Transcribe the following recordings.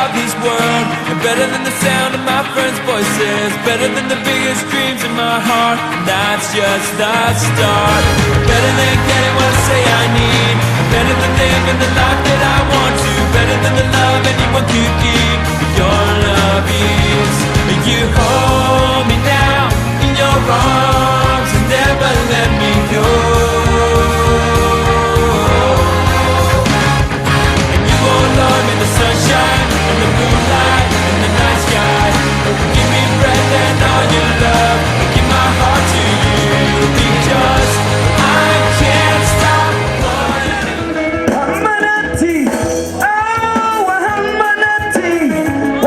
of this world. You're better than the sound of my friends' voices, better than the biggest dreams in my heart. And that's just the start. Better than getting what I say I need, better than living the life that I want to, better than the love anyone could give. Your love is, you hold me now in your arms and never let me go. And you won't love me the sunshine and the moonlight and the night sky. Give me breath and all your love, give my heart to you, because I can't stop loving. Wahamanati, oh Wahamanati,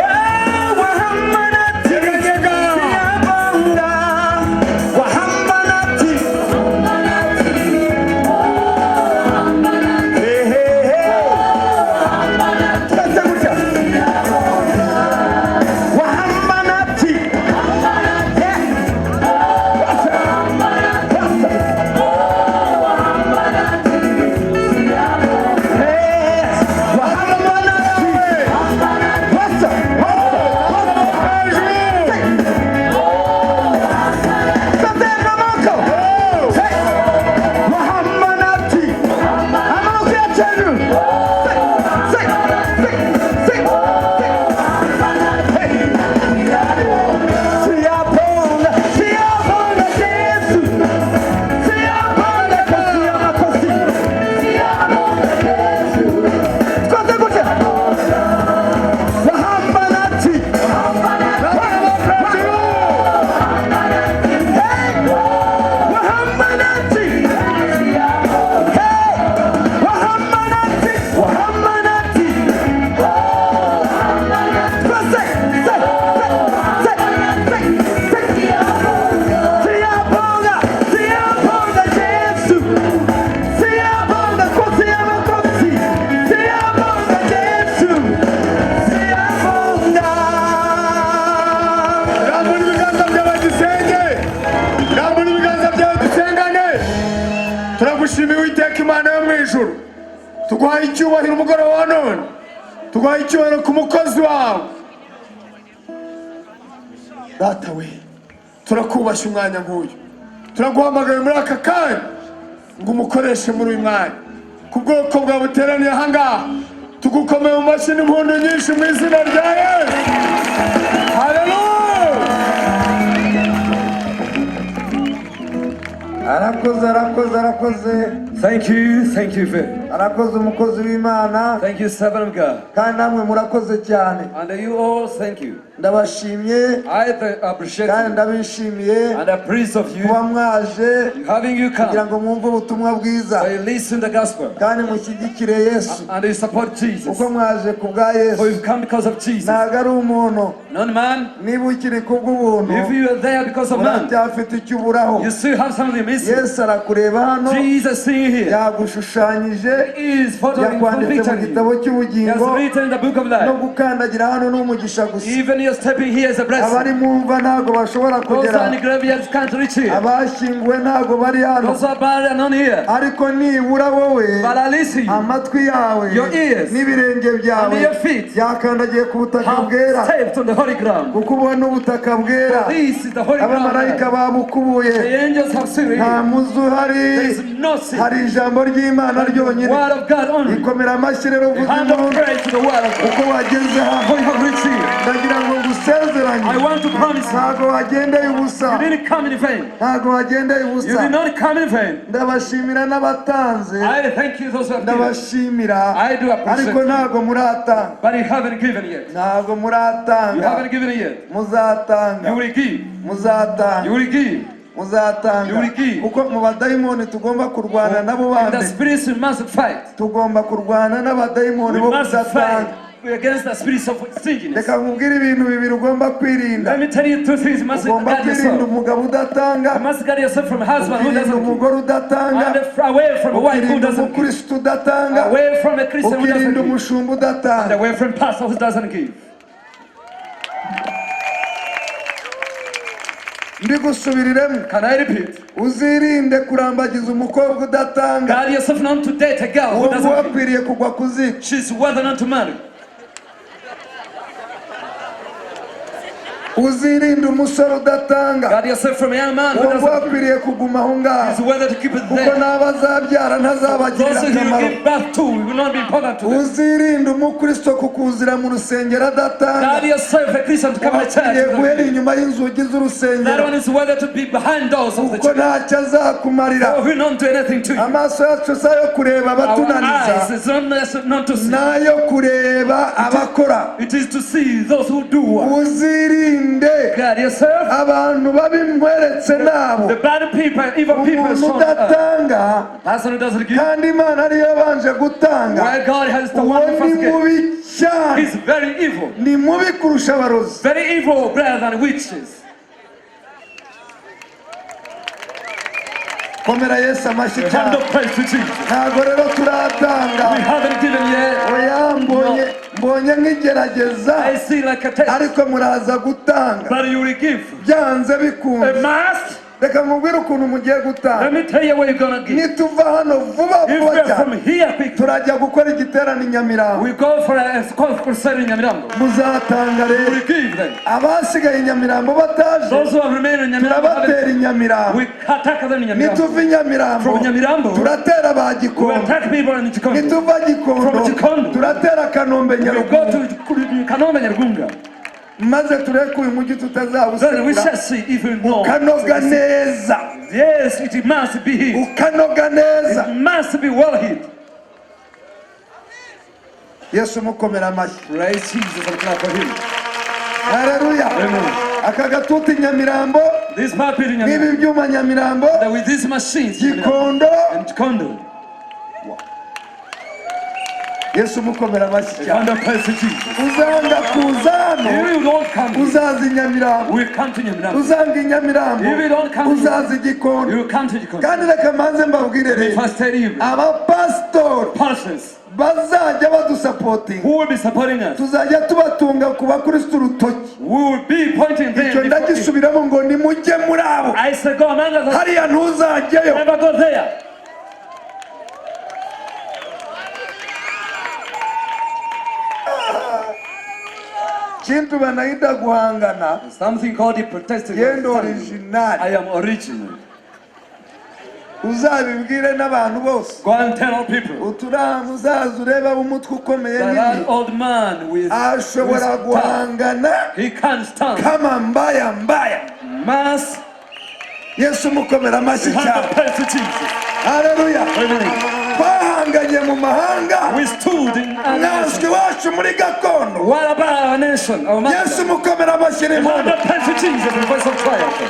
oh Wahamanati, Siyabonga, Wahamanati, hey hey hey, kasa kucha, Wahamanati, turagushimiye Uwiteka Imana yo mu ijuru, tuguhaye icyubahiro umugoroba wa none, tuguhaye icyubahiro ku mukozi wawe. Data we, turakubashye umwanya nk'uyu, turaguhamagaye muri aka kanya ngo umukoreshe muri uyu mwanya ku bwoko bwa buteraniye aha ngaha. Tugukomeye mu mashyi n'impundu nyinshi mu izina rya Yesu. Haleluya. Arakoze. Thank you, Phil. Arakoze umukozi w'Imana. Thank you, servant of God. Kandi namwe murakoze cyane. And you all, thank you. Ndabashimye I appreciate kandi you ndabishimiye and appreciate of you kuba mwaje having you kugira come. ngo mwumve ubutumwa bwiza So you listen to the gospel kandi mushyigikire Yesu and you support Jesus. uko mwaje ku bwa For Yesu. you've come because of Jesus. Ntabwo ari umuntu. Not man. Niba ukiri kubw'ubuntu If you are there because of man, uracyafite icyo uburaho. you still have something missing. Yesu arakureba hano, Jesus seeing here. yagushushanyije, He is photoing yakwanditse mu gitabo you. He has cy'ubugingo, written in the book of no life. gukandagira hano n'umugisha gusa. Even you're stepping here as a blessing. Abari mu mva ntabwo bashobora Those kugera, are in the graveyards can't reach here. abashyinguwe ntabwo bari hano, Those are buried and not here. ariko nibura wowe But at least you amatwi yawe Your ears n'ibirenge byawe and your feet byakandagiye ku butaka have bwera, stepped on the holy ground. kuko ubona ubutaka bwera, This is the holy abamarayika ground. babukubuye, The angels have seen nta it. muzi There uhari, is no sin. hari ijambo ry'Imana ryonyine. Word of God only. Ikomera amashyi rero uvuze Hand of impundu praise to the word of God. uko wageze hano. For you have reached here. Ndagira ngo ngusezeranye, I want to promise you. ntabwo wagendeye ubusa, You didn't come in vain. ntabwo wagendeye You ubusa. did not come in vain. Ndabashimira n'abatanze, I thank you those who have given. ndabashimira, I do ariko appreciate. ntabwo muratanga, But you haven't given yet. ntabwo You muratanga, haven't given it yet. muzatanga, You will give. muzatanga, You will give. muzatanga, Yuriki. kuko mu badayimoni tugomba kurwana nabo In the bande, spirits we must fight. tugomba kurwana n'abadayimoni We bo must kudatanga. fight against the spirits of stinginess. Reka nkubwire ibintu bibiri ugomba kwirinda. Let me tell you two things. You must Ugomba guard kwirinda yourself. umugabo udatanga, You must guard yourself from a husband who ukirinda doesn't give. umugore udatanga, And away from a wife who ukirinda doesn't give. umukristo udatanga, Away from a Christian who doesn't ukirinda give. umushumba And udatanga. away from a pastor who doesn't give. Mbigusubiriremo, Can I repeat? uzirinde kurambagiza umukobwa udatanga, Guard yourself not to date a girl who uwo doesn't give. wakwiriye kugwa ku ziko. She's worthy not to marry. uzirinde umusore udatanga Guard yourself from a young man who uwo doesn't. wakwiriye kuguma aho ngaho It's whether to keep it kuko there. n'abazabyara ntazabagirira Those who you akamaro give birth to will not be important to them. uzirinde umukristo kukuzira mu rusengero adatanga Guard yourself, a Christian, to come to wakwiriye guhera church. inyuma y'inzugi That z'urusengero one is whether to be behind doors of the kuko church. ntacyo azakumarira Or will not do anything to you. amaso yacu si ayo kureba Our abatunaniza eyes is not to see. n'ayo kureba abakora It is to see those who do work. uzirinde Guard yourself. abantu babimweretse nabo The bad people, evil people, umuntu shown earth. udatanga Person who doesn't give. kandi imana ariyo yabanje gutanga Where God has the uwo one ni first gift. mubi cyane He's very evil. ni mubi kurusha abarozi Very evil, better than witches. komera yesu amashyi Hand cyane of praise to Jesus. ntabwo rero turatanga We haven't given yet. oya mbonye nk'igerageza I see like a test. ariko muraza gutanga But you will give. byanze A bikunze must. reka mubwire ukuntu mugiye gutanga Let me tell you what you're gonna give. nituva hano vuba If vuba we're cyane from here quick, turajya gukora igiterane i Nyamirambo we go for a concert in Nyamirambo. muzatanga We rero will give them. abasigaye i Nyamirambo bataje Those who have remained in Nyamirambo, turabatera i Nyamirambo we attack them in Nyamirambo. nituva i Nyamirambo From Nyamirambo, turatera ba we Gikondo attack people in Gikondo. nituva Gikondo From Gikondo, turatera Kanombe we go Nyarugunga to Kanombe Nyarugunga. maze tureke uyu mujyi Then we tutazawusekura shall see if we know. ukanoga neza Yes, it must be hid. ukanoga neza It must be well hid. yesu mukomera amashyi Praise Jesus and clap for him. haleluya Amen. aka gatuti Nyamirambo This puppet in n'ibi Nyamirambo, byuma Nyamirambo that with these machines in Nyamirambo Gikondo and Gikondo, yesu mukomera amashyi the cyane hand of praise to Jesus. uzanga kuzano If you don't come, uzaza i Nyamirambo we come to Nyamirambo. uzanga i Nyamirambo If you don't come, uzaza i Gikondo you come to Gikondo. kandi reka manze mbabwire The rero first evening, abapasitori pastors bazajya badusapotinga who will be supporting us, tuzajya tubatunga ku bakristo urutoki we will be pointing them. icyo before him. ndagisubiramo ngo nimujye muri abo I say, go among us. hariya ntuzajyeyo Never go there. kintu banahita guhangana Something called the protesting. yendo I original am original. uzabibwire n'abantu bose Go and tell all people uturamu uzaza ureba umutwe ukomeye that nini that old man with ashobora staff, guhangana he can't stand. kama mbaya mbaya Mass, yesu mukomera amashyi hand cyane of praise to Jesus. haleluya Amen. twahanganye mu mahanga We stood in our mwazwi nation. wacu muri gakondo What about our nation, our yesu master? mukomera amashyi The hand n'impundu of praise to Jesus, the voice of triumph.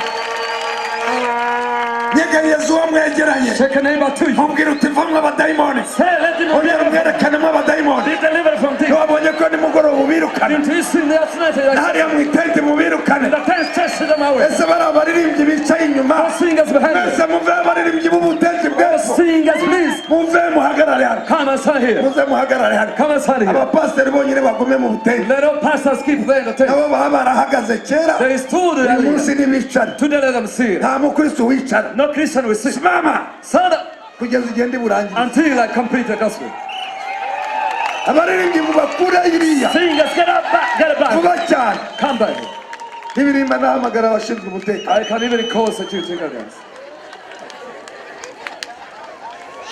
nyeganyeza uwo mwegeranye Shake a neighbor to you. mubwira uti vamwe abadayimoni Say, let him ongera be umwerekanemo abadayimoni delivered from things. ntiwabonye ko nimugoroba ubirukana Into his sin, that's not it. hariya mu itente mubirukane The tents chase them away. ese bari abaririmbyi bicaye inyuma Those singers behind us. mwese muve abaririmbyi b'ubutenti bw'epfo Singers, please. muve muhagarare hano Come and stand here. muze muhagarare hano Come and stand here. abapasiteri bonyine bagume mu butenti Let all pastors keep there in the tent. nabo baba barahagaze kera They stood uyu earlier. munsi ntibicare Today let them see it. nta mukristo wicara No Christian will sit. mama Stand up kugeza igihe ndi burangire until I complete the gospel. abaririmbyi mubakure iriya Singers, get up back, get it back. vuba cyane Come back. ntibirimba nahamagara abashinzwe umutekano I can even call security guards.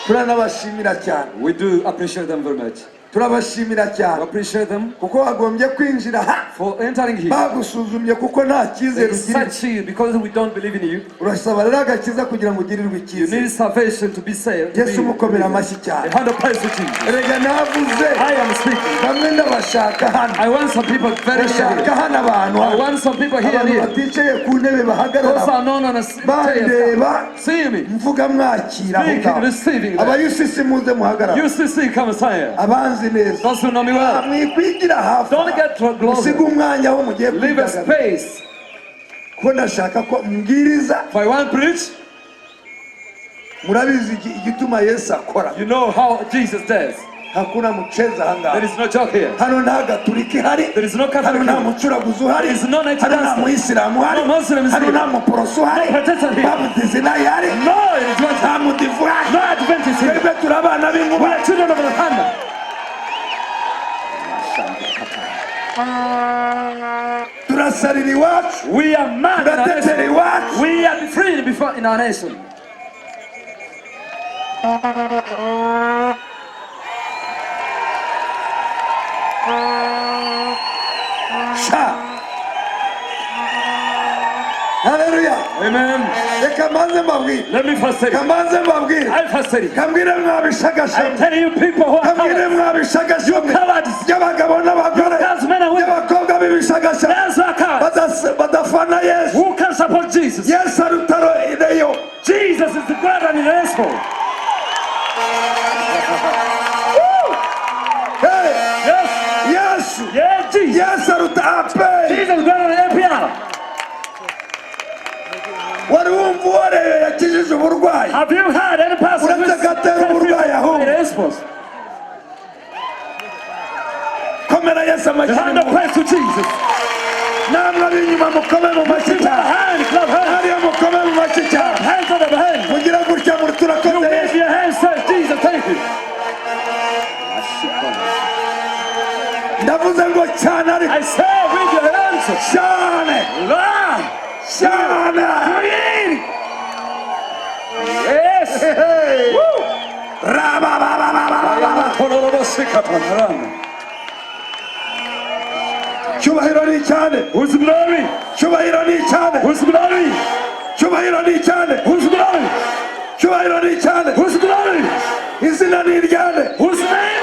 turanabashimira cyane We do appreciate them very much. turabashimira We cyane appreciate them kuko wagombye kwinjira aha for entering here. bagusuzumye kuko nta They cyizere ugirira search you because we don't believe in you. urasaba rero agakiza kugira ngo ugirirwe You icyizere need salvation to be saved. to be yesu mukomera believers. amashyi cyane A hand of praise to Jesus. erega navuze I am speaking. bamwe ndabashaka hano I want some people very bashaka here. hano abantu I hano want some people here. abantu here. baticaye ku ntebe Those bahagarara are known on a bandeba See me. mvuga mwakira aho Speaking, ngaho receiving that. abayusisi muze muhagarara UCC, come and sign here. abanzi neza Those who know me well. mwikwigira hafi Don't get too musiga close. umwanya aho mugiye Leave a kwidagadura space. kuko ndashaka ko mbwiriza If I want to preach, murabizi igituma yesu akora you know how Jesus does. hakuna mucheza aha There ngaha is no joke here. hano nta gaturika ihari There is no hano Catholic nta here. mucuraguzi uhari There is no night hano nta dancer. muyisilamu uhari No Muslim is hano here. nta muporoso uhari No Protestant here. nta mudizinayi ihari No, it is not. nta mudivu uhari No Adventist here. twebwe turi abana We b'inkuba are children of the thunder. turi turasarira iwacu, We are mad in our turatetera nation. iwacu. We are free before in our nation. Sha. Haleluya. Amen. Reka manze mbabwire, Let me first say it. kamanze mbabwire, I'll first say it. kambwire I'm mwabishagashamo, telling you people who are kambwire cowards. mwabishagashamo, Cowards. y'abagabo n'abagore, God's men and women. y'abakobwa b'ibishagashamo, There's a coward. badafana Yesu. Who can support Jesus? Yesu arutaro ideyo. Jesus is the God and the gospel. Hey, Yes. Yesu, Yes, Jesus. Yesu aruta ape. Jesus is God and the APR. Wari wumva uwareba yakijije uburwayi, Have you heard any person who uretse gatera uburwayi ahubwo. is Komera Yesu the hand amashyi. of praise to Jesus. Namwe ab'inyuma mukome mu mashyi Clap cyane. hands, clap hands. Hariya mukome mu mashyi cyane. Hands on the hand. Mugira gutya muri You turakoze wave Yesu. your hands, say, Jesus, thank you. Ndavuze ngo cyane ariko I say, with your hands. cyane Lord, cyane. create. Yes. Hey. Woo. Rababababababa. Cyubahiro ni cyane, Who's glory? cyubahiro ni cyane, Who's glory? cyubahiro ni cyane, Who's glory? cyubahiro ni cyane. Who's glory? Izina ni iryane, Whose name?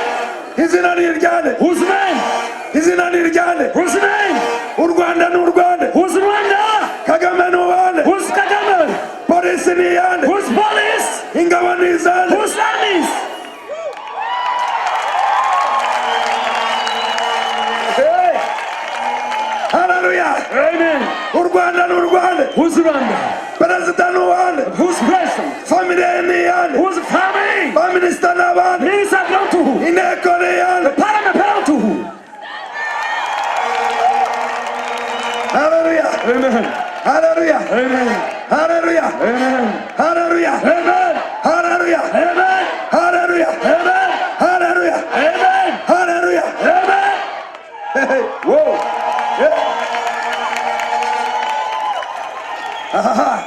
izina ni iryane, Whose name? izina ni iryane. Whose name? U Rwanda ni urwande, Who's Rwanda? Kagame ni uwande, Who's Kagame? polisi ni iyande, Who's police? ingabo ni izande. Who's armies? Hey. Haleluya. Amen. U Rwanda ni urwande, Who's Rwanda? perezida ni uwande, Who's president? famire ni iyande, Who's family? baminisita ni abande, Minister belong to who? inteko ni iyande. Parliament belong to who? Haleluya. Amen. Haleluya. Amen. Haleluya. Amen. Haleluya. Amen. Haleluya. Amen. Haleluya. Amen. Haleluya. Amen. Haleluya. Amen. Hey. Whoa. Ahaha.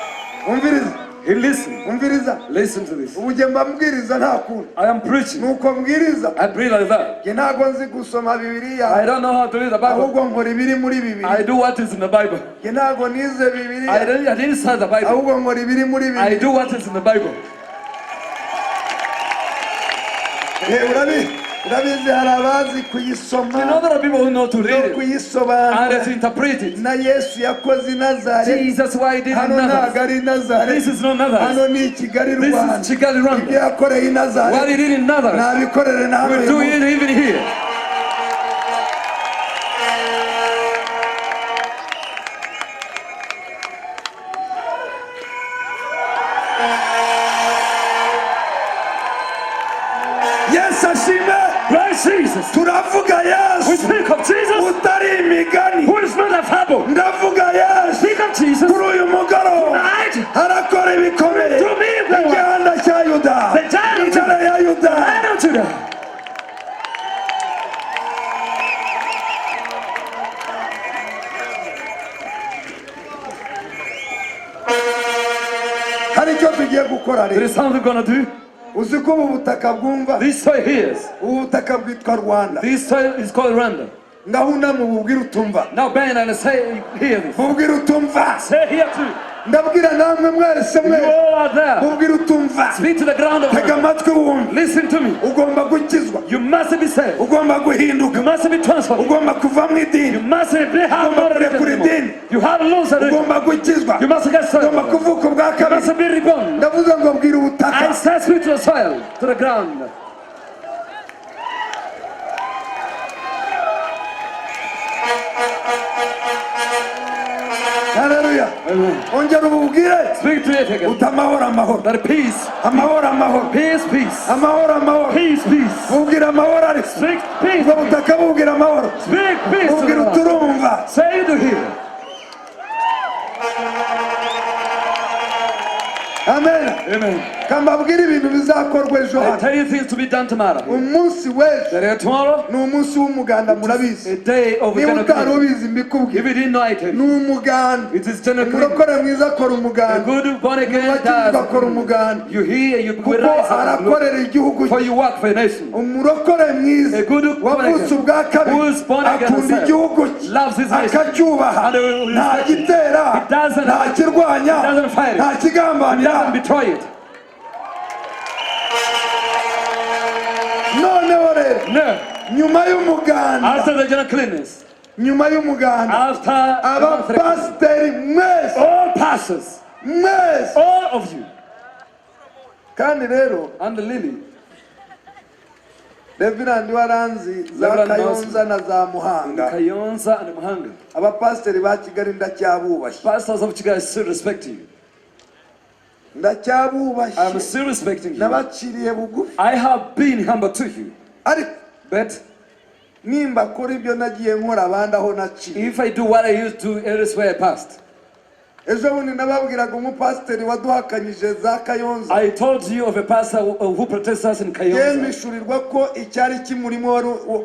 Umviriza. He listen. Umviriza. Listen to this. Ubu njye mba mbwiriza nta kundi. I am preaching. Nuko mbwiriza. I breathe like that. Njye ntago nzi gusoma Bibiliya. I don't know how to read the Bible. Ahubwo nkora ibiri muri I Bibiliya. do what is in the Bible. Njye ntago nize I Bibiliya. didn't start the Bible. Ahubwo nkora ibiri muri I Bibiliya. do what is in the Bible. Urabizi hari abazi You know kuyisoma there are people who know to no read it and kuyisobanura. to interpret it. Na Yesu yakoze i Nazareti. Jesus, why did he Hano ntago Nazareth? ari i Nazareti. This is not Nazareth. Hano ni i Kigali This Rwanda. is Kigali, Ibyo Rwanda. yakoreye i What Nazareti he did in Nazareth, nabikorere na hano we uyu do munsi. it even here. Yesu ashime. Praise Jesus. Turavuga We Yesu speak of Jesus, utari imigani. who is not a fable. Ndavuga Yesu Speak of Jesus. kuri uyu mugoroba Tonight, arakora ibikomeye. to me, Igihanda cya Yuda, The giant of intare ya Yuda. I know to them. Hari icyo tugiye gukora There rero. is something we're gonna do. Uzi ko ubu butaka bwumva, This soil here, ubu butaka bwitwa Rwanda. this soil is called Rwanda. Ngahunda mu bubwire utumva, Now Ben and say hear this. bubwire utumva. Say here too. Ndabwira namwe mwese You mwese, all are there. bubwire utumva. Speak to the ground of Tega heaven. amatwi wumve. Listen to me. Ugomba gukizwa, You must be saved. ugomba guhinduka, You must be transformed. ugomba kuva mu You idini, must be have no religion anymore. You have lost religion. ugomba gukizwa, You must get saved. ugomba kuvuka ubwa You kabiri. must be reborn. Ndavuze ngo bwira I ubutaka. say speak to the soil, to the ground. Haleluya. Ongera ububwire Speak to it again. uti amahoro amahoro, That peace, amahoro amahoro, peace, peace, amahoro amahoro. peace, peace. Bubwira amahoro ariko Speak peace. ubwo butaka bubwira amahoro. Speak peace. to the Bubwira ground. uturumva. Say you to hear. Amen. Amen. kambabwira ibintu bizakorwa ejo I hano. tell you things to be done tomorrow. Umunsi w'ejo That tomorrow, ni umunsi w'umuganda murabizi. a day of Niba general utari cleaning. ubizi mbikubwira. If you didn't know, I tell Ni you. umuganda. It is general cleaning. Umurokore mwiza akora A umuganda. good born again Uwakijijwe akora does. umuganda. You hear, you will Kuko rise up and look, arakorera igihugu for cye. you work for a nation. Umurokore mwiza A good born wavutse again, ubwa who is kabiri born again akunda himself, igihugu cye loves his nation, akacyubaha and will nta respect it. gitera He doesn't- nta kirwanya he doesn't fight it. nta He kigambanira. doesn't betray it. Noneho rero No. nyuma y'umuganda After the general cleanliness, nyuma y'umuganda after abapasiteri mwese all pastors, mwese all of you, kandi rero and the lily, reverandi waranzi za Reverend kayonza na za and muhanga Kayonza and Muhanga, abapasiteri ba kigali ndacyabubashye pastors of Chicago, I still respect you. I'm ndacyabubashye still respecting you. nabaciriye bugufi I have been humble to you, ariko but nimba kuri ibyo nagiye nkora abandi aho naciye if I do what I used to elsewhere I passed, ejo bundi nababwiraga umupasiteri waduhakanyije za kayonza I told you of a pastor who protects us in Kayonza. yemishurirwa ko icyari kimurimo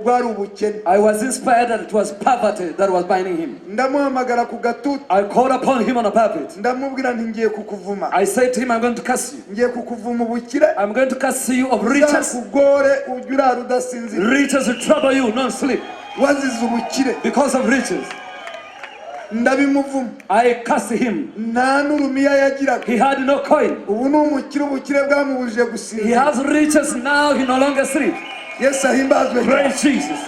wari ubukene I was inspired that it was poverty that was binding him. ndamuhamagara ku gatutu I called upon him on a pulpit. ndamubwira nti ngiye kukuvuma I said to him, I'm going to curse you. ngiye kukuvuma ubukire I'm going to curse you of riches. uzakugore ujye urara udasinzira Riches will trouble you, not sleep, wazize ubukire because of riches. ndabimuvuma I cursed him. nta n'urumiya yagiraga He had no coin. ubu ni umukire ubukire bwamubujije He gusinzira has riches now, he no longer sleeps. yesu ahimbazwe cyane Praise Jesus.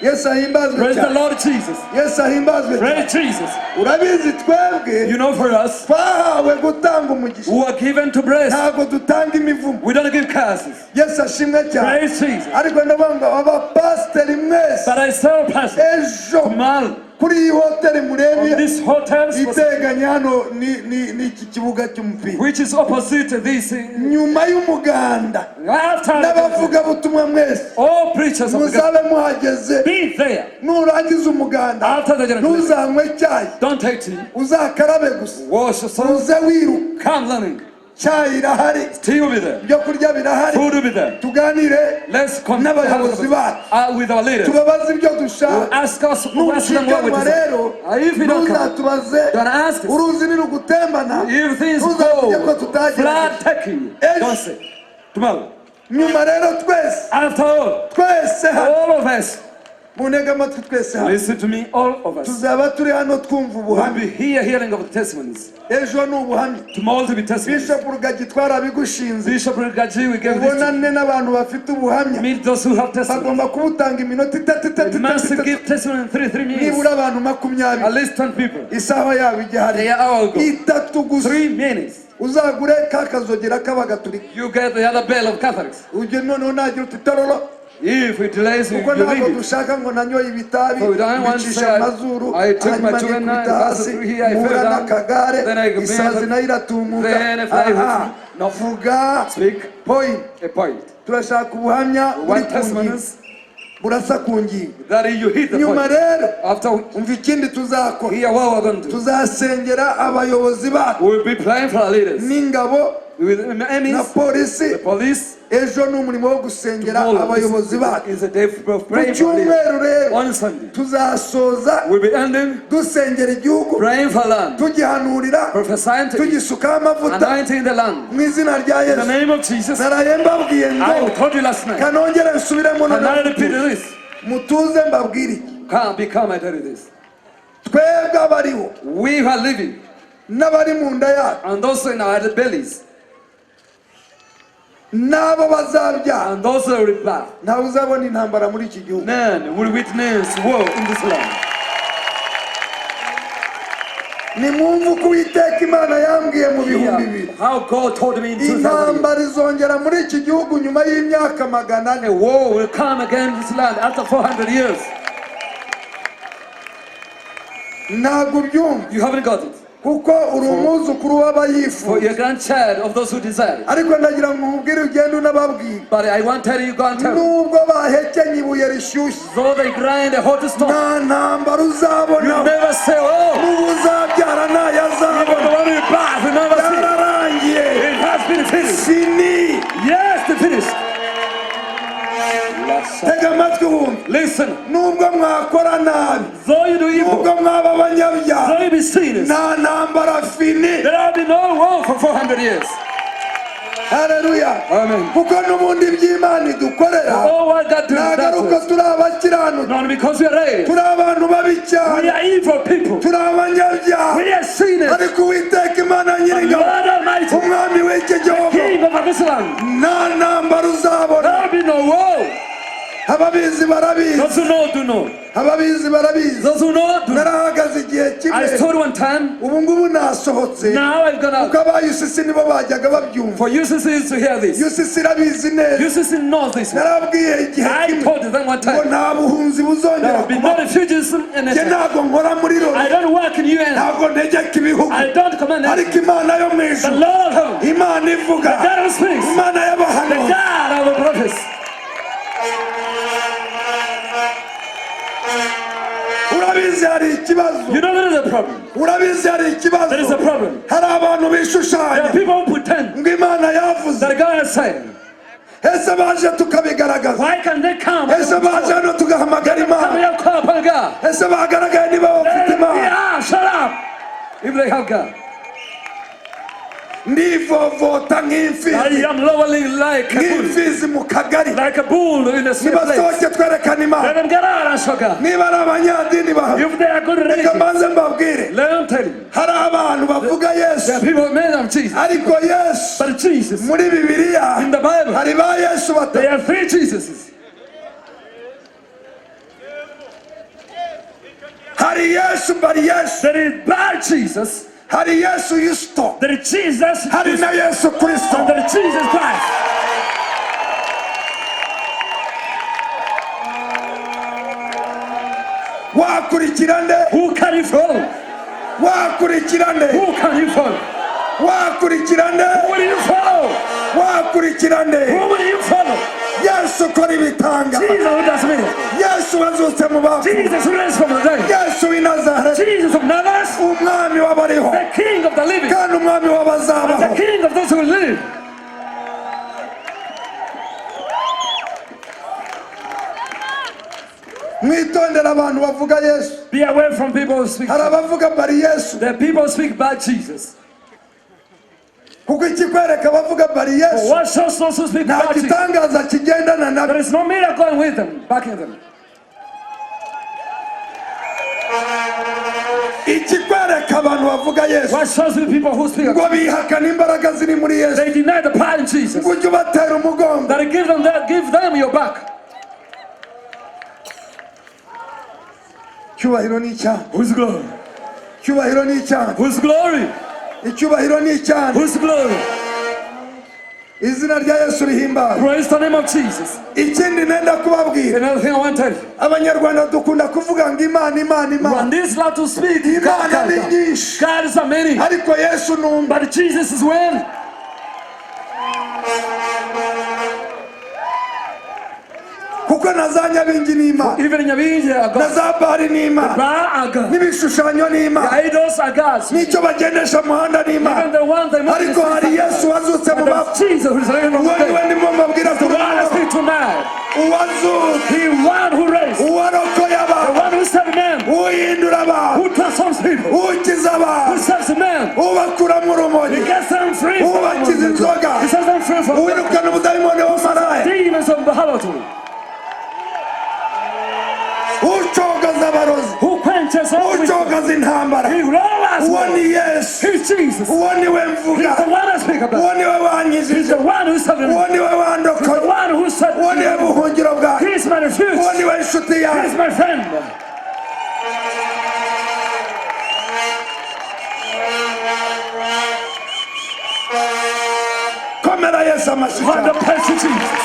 yesu ahimbazwe Praise the cyane Lord Jesus. yesu ahimbazwe cyane Praise Jesus. urabizi twebwe You know, for us twahawe gutanga umugisha who are given to bless, ntabwo dutanga imivumo we don't give curses. yesu ashimwe cyane Praise Jesus. ariko ndavuga ngo abapasiteri mwese But I tell pastor, ejo tomorrow, kuri iyi hoteli on murebe this hotel, iteganye hano n'iki kibuga cy'umupira which is opposite this, nyuma y'umuganda after n'abavugabutumwa mwese all preachers of the gospel, muzabe muhageze be there. nurangiza umuganda After the general cleansing, ntuzanywe icyayi don't take tea, uzakarabe gusa wash your soul, uze wiruka come learning. cyayi irahari Tea will be there, ibyo kurya birahari food will be there. tuganire Let's come n'abayobozi bacu with our leaders. tubabaze ibyo dushaka Ask us, ask them what we nucikanwa desire. rero If you don't come, ntuzatubaze don't ask us. uruzi nirugutembana If things ntuzavuge ko go, tutagerageje flood taking you. Don't say. Tomorrow. nyuma rero twese After all, twese hano all of us, muntege amatwi twese hano listen to me, all of us, tuzaba turi hano twumva will ubuhamya be here hearing of the testimonies. ejo ni ubuhamya Tomorrow will be testimonies. bishop rugagi twarabigushinze Bishop Rigaji, we gave this to ubonane n'abantu bafite ubuhamya meet those who have testimonies. bagomba kubutanga iminota itatu We must give testimony in 3 minutes. nibura abantu At 20 least 10 people. isaha yabo ijya They hari are all go. itatu gusa 3 minutes. uzagure ka kazogera k'abagatulika You get the other bell of Catholics. ujye noneho nagira uti tororo If it delays you, kuko you ntabwo leave it. dushaka ngo nanyoye ibitabi So we don't want to bicisha say, amazuru I took my hanyuma children, nikubita I passed hasi through here, I fell mpura down, n'akagare then I isazi nayo iratumuka then I fly with aha you. No. vuga Speak point a point. turashaka ubuhamya buri One ku ngingo testimonies burasa ku ngingo that you hit the nyuma point. rero After we umva ikindi tuzakora hear what we're going to do, tuzasengera abayobozi bacu we'll be praying for our leaders. n'ingabo With na enemies, polisi the police, ejo ni umurimo wo gusengera all of abayobozi this bacu is a day of ku praying for our leaders. cyumweru rero On Sunday, tuzasoza we'll be ending dusengera igihugu praying for land, tugihanurira prophesying to it, tugisukaho amavuta anointing the land. mu izina rya In the yesu name of Jesus, naraye mbabwiye ngo I told you last night, kanongere nsubiremo and I noneho repeat this. mutuze mbabwire iki Come, I tell you this. twebwe abariho We who are living, n'abari mu nda yacu and those in our bellies, n'abo bazabyara and those that will reply, ntawe uzabona intambara muri iki gihugu none will witness war in this land. nimwumve uko uwiteka imana yambwiye mu bihumbi Hear bibiri how God told me in 2000 years. intambara izongera muri iki gihugu nyuma y'imyaka 400 A war will come again in this land after 400 years. ntabwo ubyumva You haven't got it. kuko uri umwuzukuru For w'abayifuza your grandchild of those who desire it. ariko ndagira ngo nkubwire ugende unababwira But I want to tell you, go and tell them. nubwo bahekenye ibuye rishyushye Though they grind a hot stone, nta ntambara you uzabona never say, oh, n'ubu uzabyara ntayo even the azabona one who birth, you never see. byararangiye It has been finished. fini. Yes, the finished. Tega amatwi wumve. Listen, Nubwo mwakora nabi, though you do evil, nubwo mwaba abanyabyaha, though you be sinners, nta ntambara fini. there will be no war for 400 years. Haleluya. Amen. Kuko n'ubundi iby'Imana idukorera Oh, what God does nagaruka that turi abakiranutsi, not because we are raised. turi abantu babi We cyane, are evil people. turi abanyabyaha, We are sinners. ariko Uwiteka Imana But Nyiringabo, Lord Almighty, umwami w'iki gihugu, King of this land, nta ntambara uzabona. there will be no war. Ababizi barabizi, Those who know, do know. ababizi barabizi. Those who know, do know. Narahagaze igihe I kimwe, told one time, ubu ngubu nasohotse, now I've gone kuko out. abayusisi nibo bajyaga babyumva. For UCC to hear this. Yusisi irabizi neza. UCC knows this. Narabwiye igihe I kimwe told them one ngo time, nta buhunzi there buzongera will be kubaho. no refugees in Njye Israel. ntabwo nkora muri loni, I don't work in UN. ntabwo ntegeka ibihugu, I don't command ariko anything. Imana yo mu The ijuru, Lord of heaven, Imana the ivuga, God who speaks, Imana the y'abahanuzi. God of the prophets. Urabizi hari ikibazo, You know there is a problem. urabizi hari ikibazo. There is a problem. Hari abantu There are bishushanya people who pretend ngo Imana yavuze. that God has said. Ese baje tukabigaragaza, Why can they come? ese baje hano tugahamagara Come Imana, here, call upon God. ese bagaragaye niba bafite Imana. Yeah, shut up. If they have God. Ndivovota I nk'imfizi, am lowering like a bull. nk'imfizi mu kagari. Like a bull in a safe place. Nibasohoke twerekane Imana. Let them get out and show God. Niba ari abanyadini bahari, If they are good reka religion, mbanze mbabwire, let them tell you. hari abantu bavuga There Yesu, are people made of Jesus. ariko Yesu But Jesus, muri Bibiliya in the Bible, hari ba Yesu batatu. there are 3 Jesuses. Hari Yesu bari Yesu, There is bad Jesus. hari Yesu Yusto, There is Jesus. hari na Yesu And Kristo. there is Jesus Christ. Wakurikira nde? Who can you follow? Wakurikira nde? Who can you follow? Wakurikira nde? Who will you follow? Wakurikira nde? Who will you follow? Yesu ukora ibitanga, Jesus who does miracles. Yesu wazutse mu bapfu, Jesus who raised from the dead. Yesu w'i Nazareti, Jesus of Nazareth. umwami w'abariho The King of the living. kandi umwami The w'abazabaho. King of those who will live. Mwitondere abantu bavuga Yesu. Be away from people who speak. Hari abavuga bari Yesu, The people who speak bad Jesus. kuko ikikwereka abavuga bari Yesu What shows those who speak nta bad Jesus? gitangaza kigendana nabo. There is no miracle going with them, backing them. Ikikwereka abantu bavuga Yesu What shows the people who speak ngo bihakana imbaraga ziri muri Yesu, they deny the power in Jesus. ngo ujye ubatera umugongo. That give them your back. Icyubahiro ni icyaha, Whose glory? icyubahiro ni icyaha, Whose glory? icyubahiro ni icyaha. Whose glory? Izina rya Yesu rihimbazwe. Praise the name of Jesus. Ikindi nenda kubabwira, Another thing I want to tell you. abanyarwanda dukunda kuvuga ngo Imana Imana When Imana, this love to speak, God, Imana God, ni God. nyinshi, God is a many, ariko Yesu ni umwe. but Jesus is one. Kuko na za Nyabingi ni Imana, Even in Yabinji are na God. za Bari ni Imana, Baal are God. n'ibishushanyo ni The Imana, idols are gods. Even n'icyo bagendesha umuhanda ni Imana, the ones they make ariko hari Yesu wazutse mu But bapfu. there's Jesus who is reigning on Uwo the niwe day. ndimo mbabwira The one I tubana, speak tonight. uwazutse, The one who raised. uwarokoye The abantu, one who saved men. uhindura abantu, Who transforms people. ukiza Who abantu, saves men. ubakura mu He rumogi, gets them free from ubakiza inzoga, He sets them free from uwirukana ubudayimoni w'amaraya, demons of the harlotry. ucogoza abarozi, Who quenches all witches. ucogoza intambara. He lowers Uwo war. ni Yesu, He's Jesus. uwo niwe He's mvuga, the one I speak about. uwo niwe He's wanyizije, the one who saved me. uwo niwe He's the wandokoye, one who set uwo niwe me. buhungiro bwawe, He's my refuge. uwo niwe nshuti He's yawe. my friend. Komera Yesu amashyi What the cyane. praise to Jesus.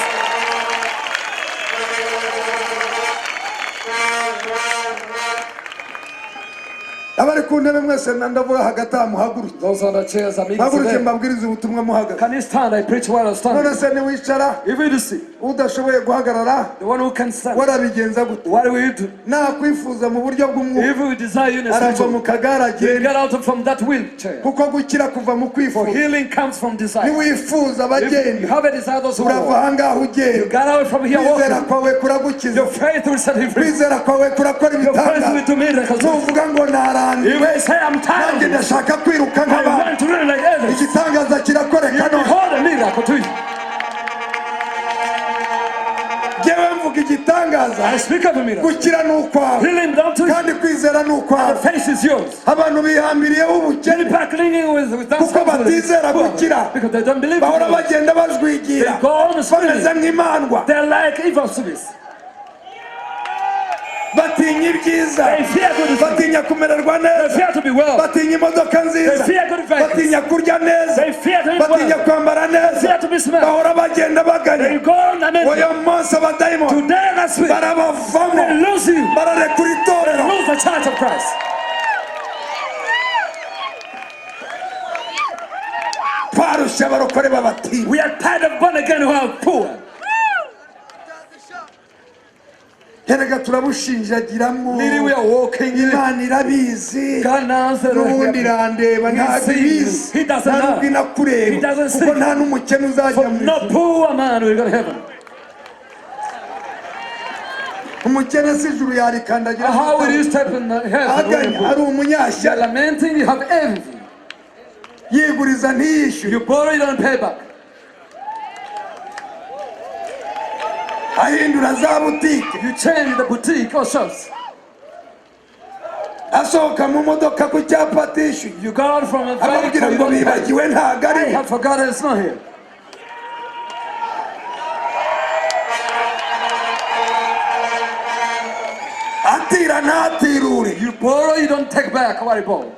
Abari ku ntebe mwese ndavuga hagati muhaguruke Those on the chairs are meeting haguruke today. mbabwiriza ubutumwa muhagaze Can you stand? I preach while I'm standing. none se niwicara If you do see, udashoboye guhagarara the one who can stand, warabigenza gute what will you do? nakwifuza mu buryo bw'umwuka If you desire you in a arava spiritual, mu kagara you agenda get out from that wheelchair. kuko gukira kuva mu For kwifuza healing comes from desire. niwifuza If you abagenda have a desire, those who urava are, ahangaha you ugenda got out from here kwizera walking. kwawe kuragukiza Your faith will set you free. kwizera kwawe kurakora Your faith ibitangaza will do miracles. nuvuga ngo You narambiwe may say, I'm nanjye tired. ndashaka kwiruka I nk'abandi want to run like others. igitangaza kirakoreka none Behold a miracle to you. jyewe mvuga igitangaza I speak of a miracle. gukira ni ukwawe Healing belongs to you. kandi kwizera ni ukwawe The face is yours. abantu bihambiriyeho Many ubukene people are clinging with that kuko batizera gukira because they don't believe bahora in God. bagenda bajwigira They go on bameze spinning. nk'imandwa They're like evil spirits. batinya ibyiza They fear good things. batinya kumererwa They neza fear to be well. batinya imodoka They nziza fear good vehicles. batinya kurya neza They fear to eat batinya well. kwambara They neza fear to be smart. bahora bagenda They baganya go on and then uyu munsi abadayimoni today that spirit barabavamo they lose you. bararekura They itorero lose the church of Christ. twarushye abarokore b'abatinya We are tired of born again who are poor. erega turabushinjagiramo Really, we are walking in it. imana irabizi God knows that n'ubundi irandeba ntabwo ibizi He doesn't nta know. nubwo inakureba He doesn't kuko see. nta n'umukene uzajya For mu no ijuru poor man will go to heaven. umukene si ijuru yarikandagira How will you step in the heaven? aganya ari You're umunyashya lamenting, you have envy. yiguriza ntiyishyure You borrow, you don't pay back. ahindura za butike You change the boutique or shops. asohoka mu modoka ku cyapa atishyuye You go out from a ababwira vehicle, you ngo don't pay. bibagiwe ntabwo I ari have forgotten it's not here. atira ntatirure You borrow, you don't take back what you borrowed.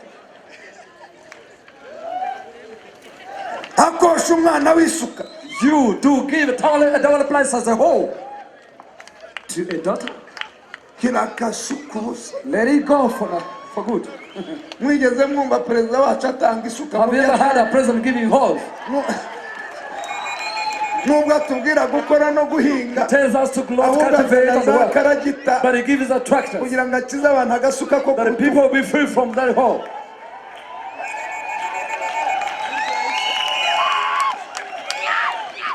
akosha umwana w'isuka You do give a dollar price as a whole to a daughter. kirakasuka ubusa Let it go for good. mwigeze mwumva perezida wacu atanga isuka Have you ever had a president giving holes? nubwo atubwira gukora no guhinga Tells us to go ahubwo cultivate azana and za work. karagita But he gives us tractors kugira ngo akize abantu agasuka ko that the ku people will be free from that hole.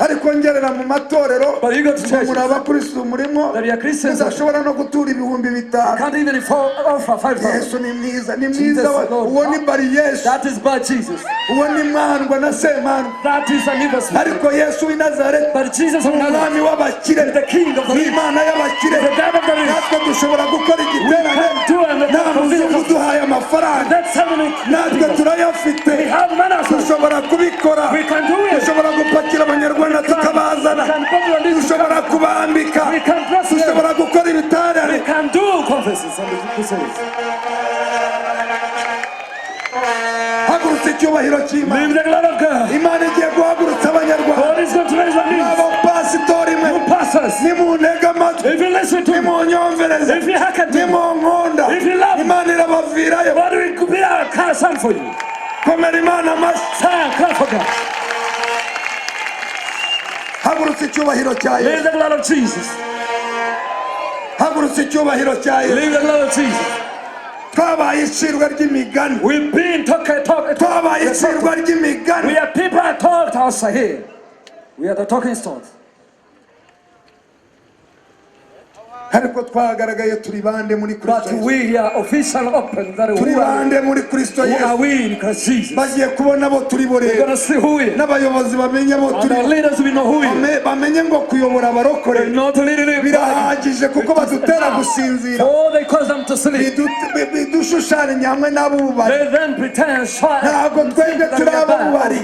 ariko ngerera mu matorero But you go to ngo churches muri abakristo murimo that you are Christians. You mudashobora no gutura ibihumbi bitanu can't even offer 5,000. yesu ni mwiza ni Jesus, mwiza Lord. uwo ni bari yesu That is by Jesus. uwo ni mandwa na semandwa That is an evil spirit. ariko yesu w'i nazareti But Jesus of Nazareth, umwami w'abakire the King of the rich, n'imana y'abakire the God of the rich, natwe dushobora gukora igiterane can do and nta muzungu uduhaye amafaranga that's heavenly. natwe turayafite We have manners. dushobora kubikora We can do it. dushobora gupakira abanyarwanda tukabazana We can popular this. dushobora kubambika We can bless them. dushobora gukora We ibiterane can do conferences and crusades. hagurutse icyubahiro cy'imana Live the glory of God. imana igiye guhagurutsa abanyarwanda God is going to raise our knees. abo pasitori mwe You pastors, nimuntege amatwi if you listen to me, nimunyumvereze if you hearken to me, nimunkunda if you love me, imana irabavirayo what will be our car song for you? komera imana amashyi Song, clap for God. hagurutse icyubahiro cya Live yesu the glory of Jesus. hagurutse icyubahiro cya yesu Live the glory of Jesus. twabaye icirwa ry'imigani We've been twabaye icirwa ry'imigani We are people that talk to us here. We are the talking stones. ariko twagaragaye turi bande muri kristo But yesu we are official open that turi who are, bande muri kristo who are yesu we in Christ Jesus. bagiye kubona abo turi We're borera going to see who we are. n'abayobozi bamenye abo And turi our leaders, we know who we are. bamenye ngo kuyobora abarokore We're not leading birahagije kuko badutera gusinzira Oh, they cause them to sleep. bidushushanya hamwe n'abubari They then pretend shy. ntabwo twebwe that turi we are bad. abubari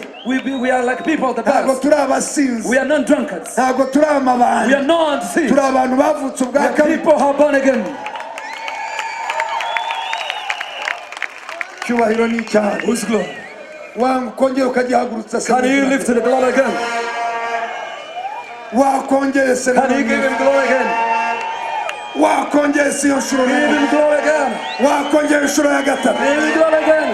We are like people of the ntabwo past. turi abasinzi We are not drunkards. ntabwo turi We amabandi are not thieves. turi abantu bavutse We ubwa are kabiri people who are born again. icyubahiro ni icyaha Whose glory? wanga ukongera ukagihagurutsa se Can you lift the glory again? wakongeye se Can you give him glory again? wakongera iyo nshuro Give ya him glory again. wakongera inshuro ya gatatu. Give him glory again.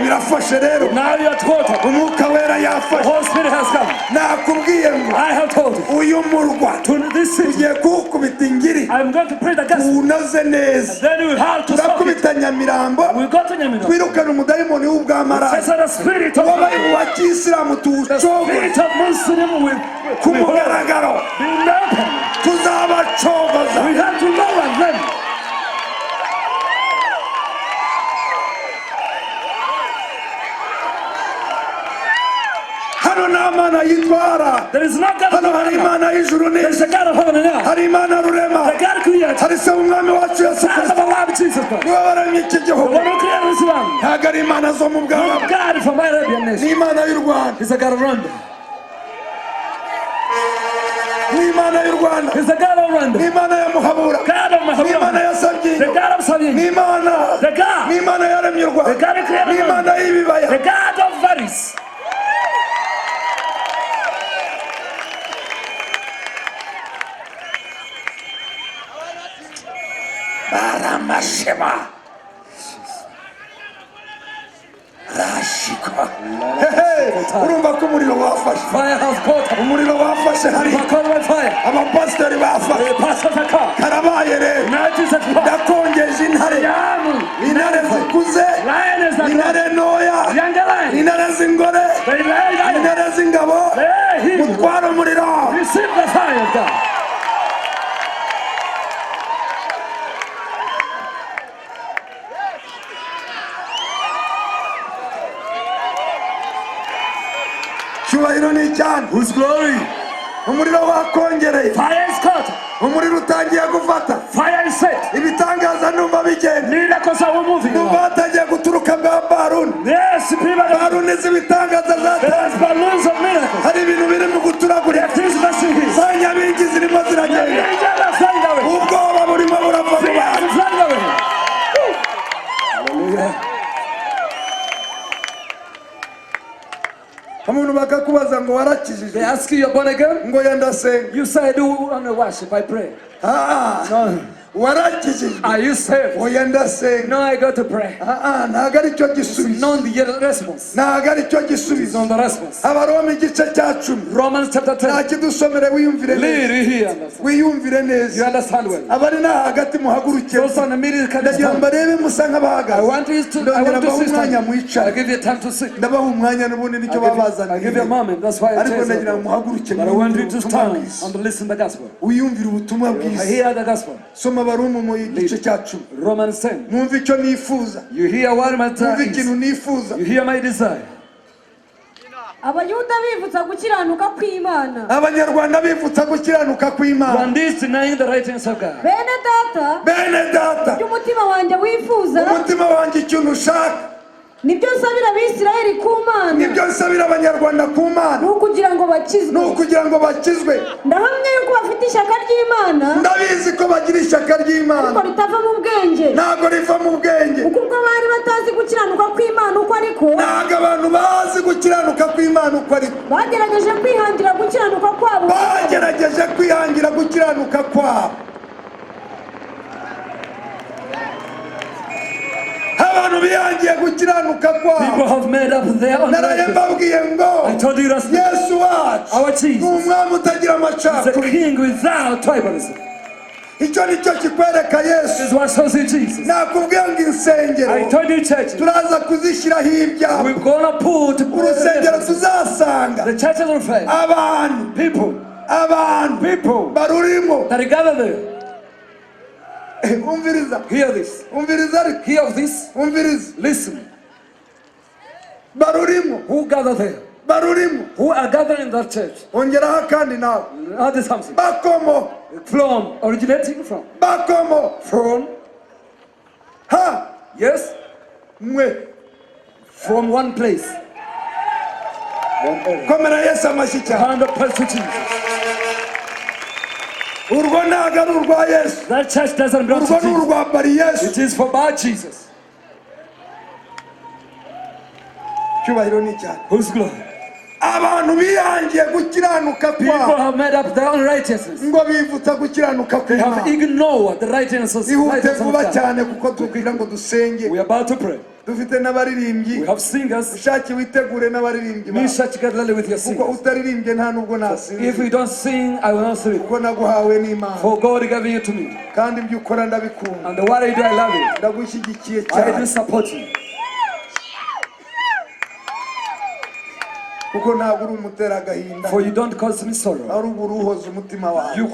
Birafashe rero, Now you are total. umwuka wera The yafashe. Holy Spirit has come. Nakubwiye ngo I have told you. uyu murwa To this city, ugiye kuwukubita ingiri I'm going to pray the gospel. unoze neza. Then you will have to stop it. turakubita Nyamirambo, We'll go to Nyamirambo. twirukane umudayimoni w'ubwamaraso Just the spirit of wabaye wa kisilamu the tuwucogoze spirit of Muslim will ku be mugaragaro. open. tuzabacogoza. We have to lower them. hano nta mana yitwara, There is no God hano of hari heaven. imana y'ijuru There is n'isi, a God of heaven and earth. hari imana rurema, The God created. hari se umwami wacu yesu Son of kristo the Lord Jesus Christ. niwe waremye iki The gihugu. one who created this land. ntabwo ari imana zo mu bwami, Not God from my Arabian ni nation. imana y'u Rwanda, He's a God of Rwanda. ni imana y'u Rwanda, He's the God of ni Rwanda. imana ya Muhabura, God of ni imana Mahabura. ya The Sabyinyo, God of ni Sabian. imana, The God. ni imana yaremye u The Rwanda, God who created ni imana Rwanda. y'ibibaya. The God of valleys. baramashema rashika. urumva ko umuriro wafashe, Fire has caught up. umuriro wafashe, hari We are caught by fire. abapasiteri bafashe. The pastors are caught. karabaye rero, Now it is at fire. ndakongeje intare, intare zikuze, Lion is not intare ntoya, younger lion. intare z'ingore, They lion. intare z'ingabo, Hey, him. mutwara umuriro. Receive the fire of God. cyubahiro ni icyana, Whose glory? umuriro wakongereye, Fire is caught. umuriro utangiye gufata, Fire is set. ibitangaza numva bigenda, Miracles are moving. numva hatangiye guturuka bwa baruni, Yes, people. baruni z'ibitangaza zatangiye, There's balloons of miracles. hari ibintu birimo guturagurika, There is blessing here. za nyabingi zirimo The ziragenda, angels are flying away. ubwoba burimo burava mu Fear bantu. is flying away. Hallelujah. umuntu bakakubaza ngo warakijijwe, They ask you, you're born again? ngo yandasenga. You say, I do want to worship, I pray. No. warakijijwe, Are you saved? oya ndasenga. No, I go to pray. ntabwo ari cyo gisubizo, Not the response. ntabwo ari cyo gisubizo. Not the response. abaroma igice cya 10, Romans chapter 10. ntakidusomere wiyumvire neza, Lead here. Understand. wiyumvire You neza. understand well. abari nta hagati muhaguruke, Those on the middle can ndagira ngo understand. mbarebe musa I nk'abahagaze, want you to, I ndongera want to mbahe sit umwanya down. I'll mwicare, give you time to sit. ndabaha umwanya n'ubundi nicyo I'll give you a babazaniye, moment. That's why I ariko tell ndagira ngo you. muhaguruke But I want you mwiyumvire to ubutumwa stand bwiza, and to listen to the gospel. wiyumvire ubutumwa I bwiza. hear the gospel. soma abaroma mu gice cya 10, Romans 10. mwumve icyo nifuza, You hear what my mwumve desire ikintu is. nifuza. You hear my desire. abayuda bivutsa gukiranuka kw'imana, abanyarwanda bivutsa gukiranuka kw'imana. One is denying the writings of God. bene data, bene data, by'umutima wanjye wifuza umutima wanjye ikintu ushaka nibyo nsabira abisirayeli ku mana, nibyo nsabira abanyarwanda ku ni mana, ukugira ngo bakizwe. ni ukugira ngo bakizwe. ndahamya yuko bafite ishyaka ry'imana, ndabizi ko bagira ishyaka ariko ry'imana, ritava mu bwenge, ntabwo riva mu bwenge, kuko ubwo bari batazi gukiranuka kw'imana uko ariko ntabwo abantu bazi gukiranuka kw'imana uko ari, bagerageje kwihangira gukiranuka kwabo, bagerageje kwihangira gukiranuka kwabo. abantu bihangiye gukiranuka kwabo, People have made up their own naraye righteousness. mbabwiye ngo I told you last night. yesu wacu Our ni Jesus umwami utagira is a amacakubiri. king without tribalism. icyo ni cyo kikwereka This yesu. is what shows you Jesus. nakubwiye ngo I insengero told you churches. turaza kuzishyiraho ibyapa, We're gonna put urusengero tuzasanga the churches of faith. abantu People barurimo. that gather there. umviriza Hear this. umviriza ariko Hear this. umviriza, Listen. barurimo Who gather there? barurimo. Who are gathering in that church? ongeraho kandi nawe, Add something. bakomo From originating from. bakomo From. ha Yes. mwe. From one place. One area. komera yesu amashyi cyane. 100% to Jesus. urwo ntabwo ari urwa yesu, That church doesn't belong to urwo ni Jesus. urwa bari yesu. It is for my Jesus. cyubahiro ni cyane. Whose glory? abantu bihangiye gukiranuka People kwabo have made up their own righteousness. ngo bivutsa gukiranuka They have kw'Imana. ignored the righteousness ihute of vuba God. cyane kuko tubwira ngo dusenge. We are about to pray. dufite n'abaririmbyi. We have singers. ushake witegure n'abaririmbyi bawe. Misha together with your kuko singers. utaririmbye nta nubwo If nasinze. we don't sing, I will not sleep. kuko naguhawe n'Imana. For God gave you to me. kandi ibyo ukora ndabikunda. And what I do, I love it. ndagushyigikiye I do cyane. support you. kuko ntabwo uri umutera agahinda. For you don't cause me sorrow. ari ubu uruhoza umutima wawe. You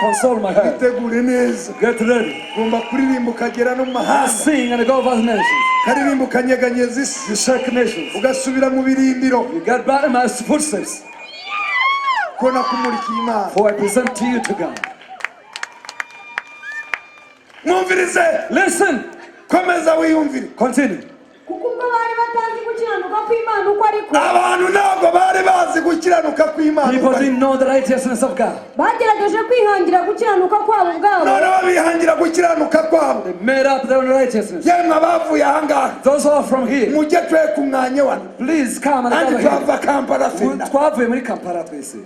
console my heart. witegure neza. Get ready. ugomba kuririmba ukagera no mu I mahanga. sing and go over the nations. karirimba ukanyeganyeza isi. You shake nations. ugasubira mu birindiro. You get back in my footsteps. ko nakumurikiye Imana. For I present to you to God. mwumvirize. Listen. komeza wiyumvire. Continue. kuko ubwo bari batazi gukiranuka kw'Imana uko ariko abantu ntabwo bari bazi gukiranuka kw'Imana. People didn't know the righteousness of God. bagerageje kwihangira gukiranuka kwabo ubwabo noneho bihangira gukiranuka kwabo. They made up their own righteousness. yemwe abavuye ahangaha Those who are from here, mujye twe ku mwanya wano. please come and kandi gather here. twava kampala fena. Twavuye muri Kampala twese.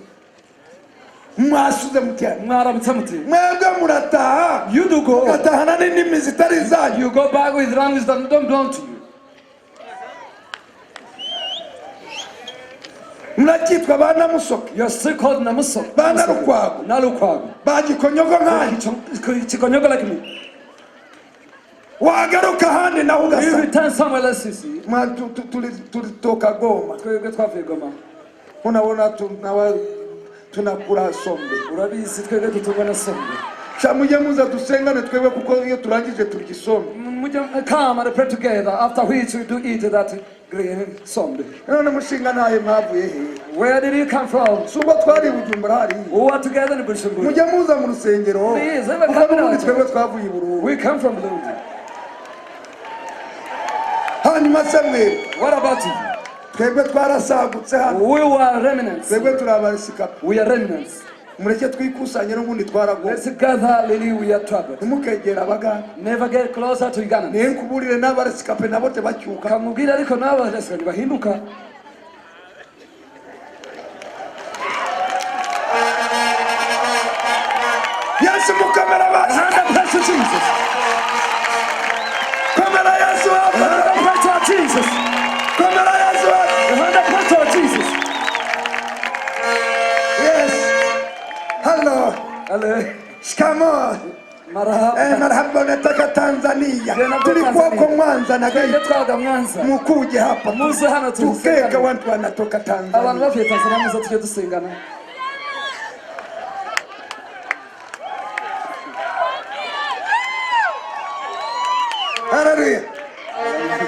mwasuze mutya. Mwaramutse muti. mwebwe murataha. You do go. mugatahana n'indimi zitari zanyu. You go back with language that don't belong to you. muracyitwa ba namusoke. You're still called Namuso. ba narukwago. Nalukwago. ba gikonyogo nkanyu. Chikonyogo like me. wagaruka ahandi nawe You ugasa. return somewhere else, you see. tulitoka Goma. Twebwe twavuye Goma. unabona tunakura sombe. Urabizi twebwe dutungwa na sombe. sha mujye muza dusengane twebwe kuko iyo turangije turya isombe. Come and pray together, after which we do eat that green sombe. none mushinga ntaye mwavuye he? Where did you come from? si ubwo twari i Bujumbura hari. We are together in Bujumbura. mujye muza mu rusengero. Please, kuko n'ubundi twebwe twavuye i Burundi. We come from Burundi. hanyuma se mwe What about you? twebwe twarasagutse hano. We were remnants. twebwe turi abarisikapi. We are remnants. mureke twikusanye n'ubundi twaragowe. Let's gather, Lily, we are troubled. ntimukegere abagana. Never get closer to Uganda. niyo nkuburire n'abarisikapi nabo tebacyuka. Kamubwira ariko nabo bahinduka. yesu mukamera basi. Hand up praise to Jesus. komera yesu Hand hapa. up praise to Jesus. komera yesu hapa. Hand up praise to Jesus. yes. hello. Hello. shikamo. Marahaba. marhaba nataka Tanzania. Tena kwa tulikuwa Tanzania. kwa Mwanza na Twebwe gari. twaga Mwanza. mukuje hapa. Muze hano tukeka tuzisengana. watu wanatoka Abantu Tanzania. bavuye Tanzania muze tujye dusengana. haleluya.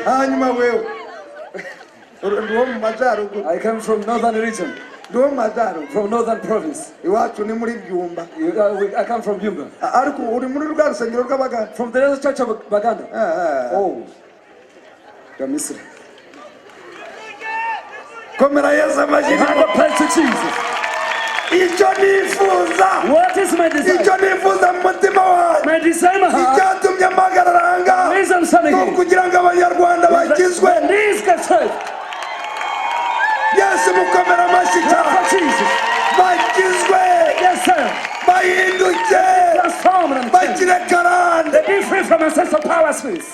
hanyuma wewe ndiwo mu majyaruguru. I come from northern region, ndiwo mu majyaruguru. from northern province. iwacu ni muri Byumba. I come from Byumba. ariko uri muri rwa rusengero rw'abagana. From the other church of Baganda. Oh. You're Misri. komera yesu amajyiri. Hand up praise to Jesus. icyo nifuza. What is my desire? icyo nifuza mu mutima wanjye. My desire, my heart. icyatumye mpagarara aha ngaha. Reason standing ni here. ukugira ngo abanyarwanda bakizwe. When these get saved, yesu mukomera amashyi cyane. for Jesus. bakizwe. Yes, sir. bahinduke. Transform and change. bakire karande. Be free from a sense of power, space.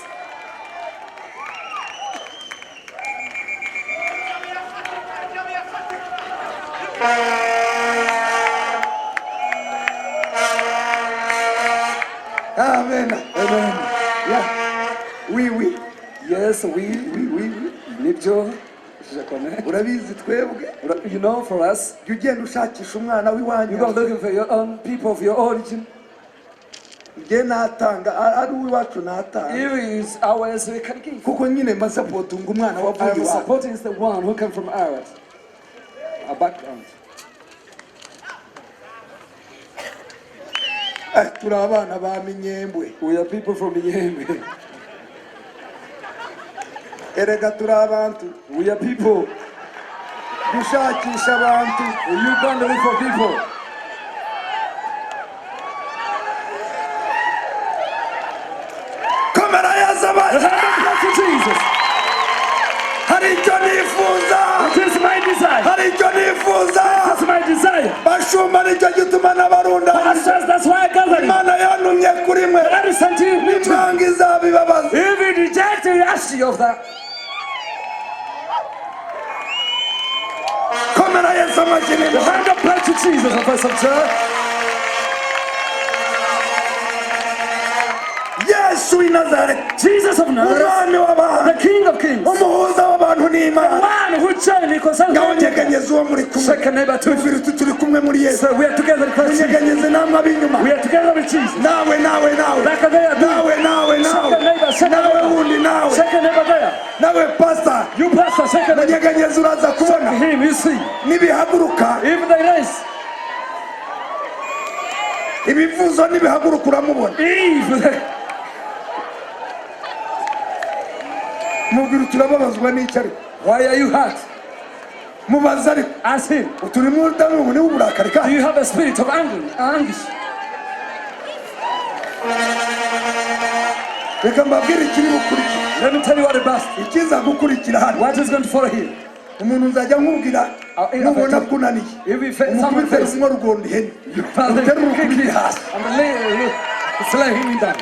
amen. Amen. Yeah. oui. Yes, we. Nibyo. Je connais. urabizi twebwe. You know, for us, jya ugenda ushakisha umwana you w'iwanyu. go looking for your own people of your origin. njye natanga ari uw'iwacu natanga. Here is ours, we can give. kuko nyine mbasapotunga umwana wavuye I am iwacu. supporting the one who came from our background. turi abana ba Minyembwe. We are people from Yembe. erega turi abantu. We are people. dushakisha abantu. You go and look for people. komera yesu amashyi. Hand up to Jesus. hari icyo nifuza, It is my desire. hari icyo nifuza. That's my desire. Bashumba nicyo gituma n'abarunda. Pastors, that's why I gather you. Imana yantumye kuri mwe. Let me send you me too. Impanga izabibabaza. If you reject the reality of that, Komera Yesu amashyi the n'impuhwe. hand of prayer to Jesus, of us of church. Yesu w'i Nazareti, Jesus of Nazareth, umwami w'abantu, the King of Kings, umuhuza w'abantu n'Imana. one who journey concerns Ngaho me. nyeganyeza uwo muri kumwe. Second neighbor to Tubwire uti turi kumwe muri Yesu. So we are together in Christ Jesus. Munyeganyeze namwe ab'inyuma. We are together with Jesus. Nawe nawe nawe. Back there, Nawe nawe second nawe. neighbor, second Nawe neighbor. wundi nawe. Second neighbor there. Nawe pastor. You pastor, second neighbor. Munyeganyeze uraza kubona. Him, you see. Nibihaguruka. Even they raise. Ibivuzo nibihaguruka uramubona. Even they. Mubwire turababazwa n'icyo ariko. Why are you hurt? Mubaza ariko. Ask him. Turimo udamu ni uburakari Do kandi. you have a spirit of anguish? Reka mbabwire ikiri bukurikira. Let me tell you what it does. Ikiza gukurikira hano. What is going to follow here? Umuntu nzajya nkubwira nubona kunaniye. If we face Umukubite someone face, rumwe rugonda ihene. you father Uterura kick ukubiri him hasi. and slay him down.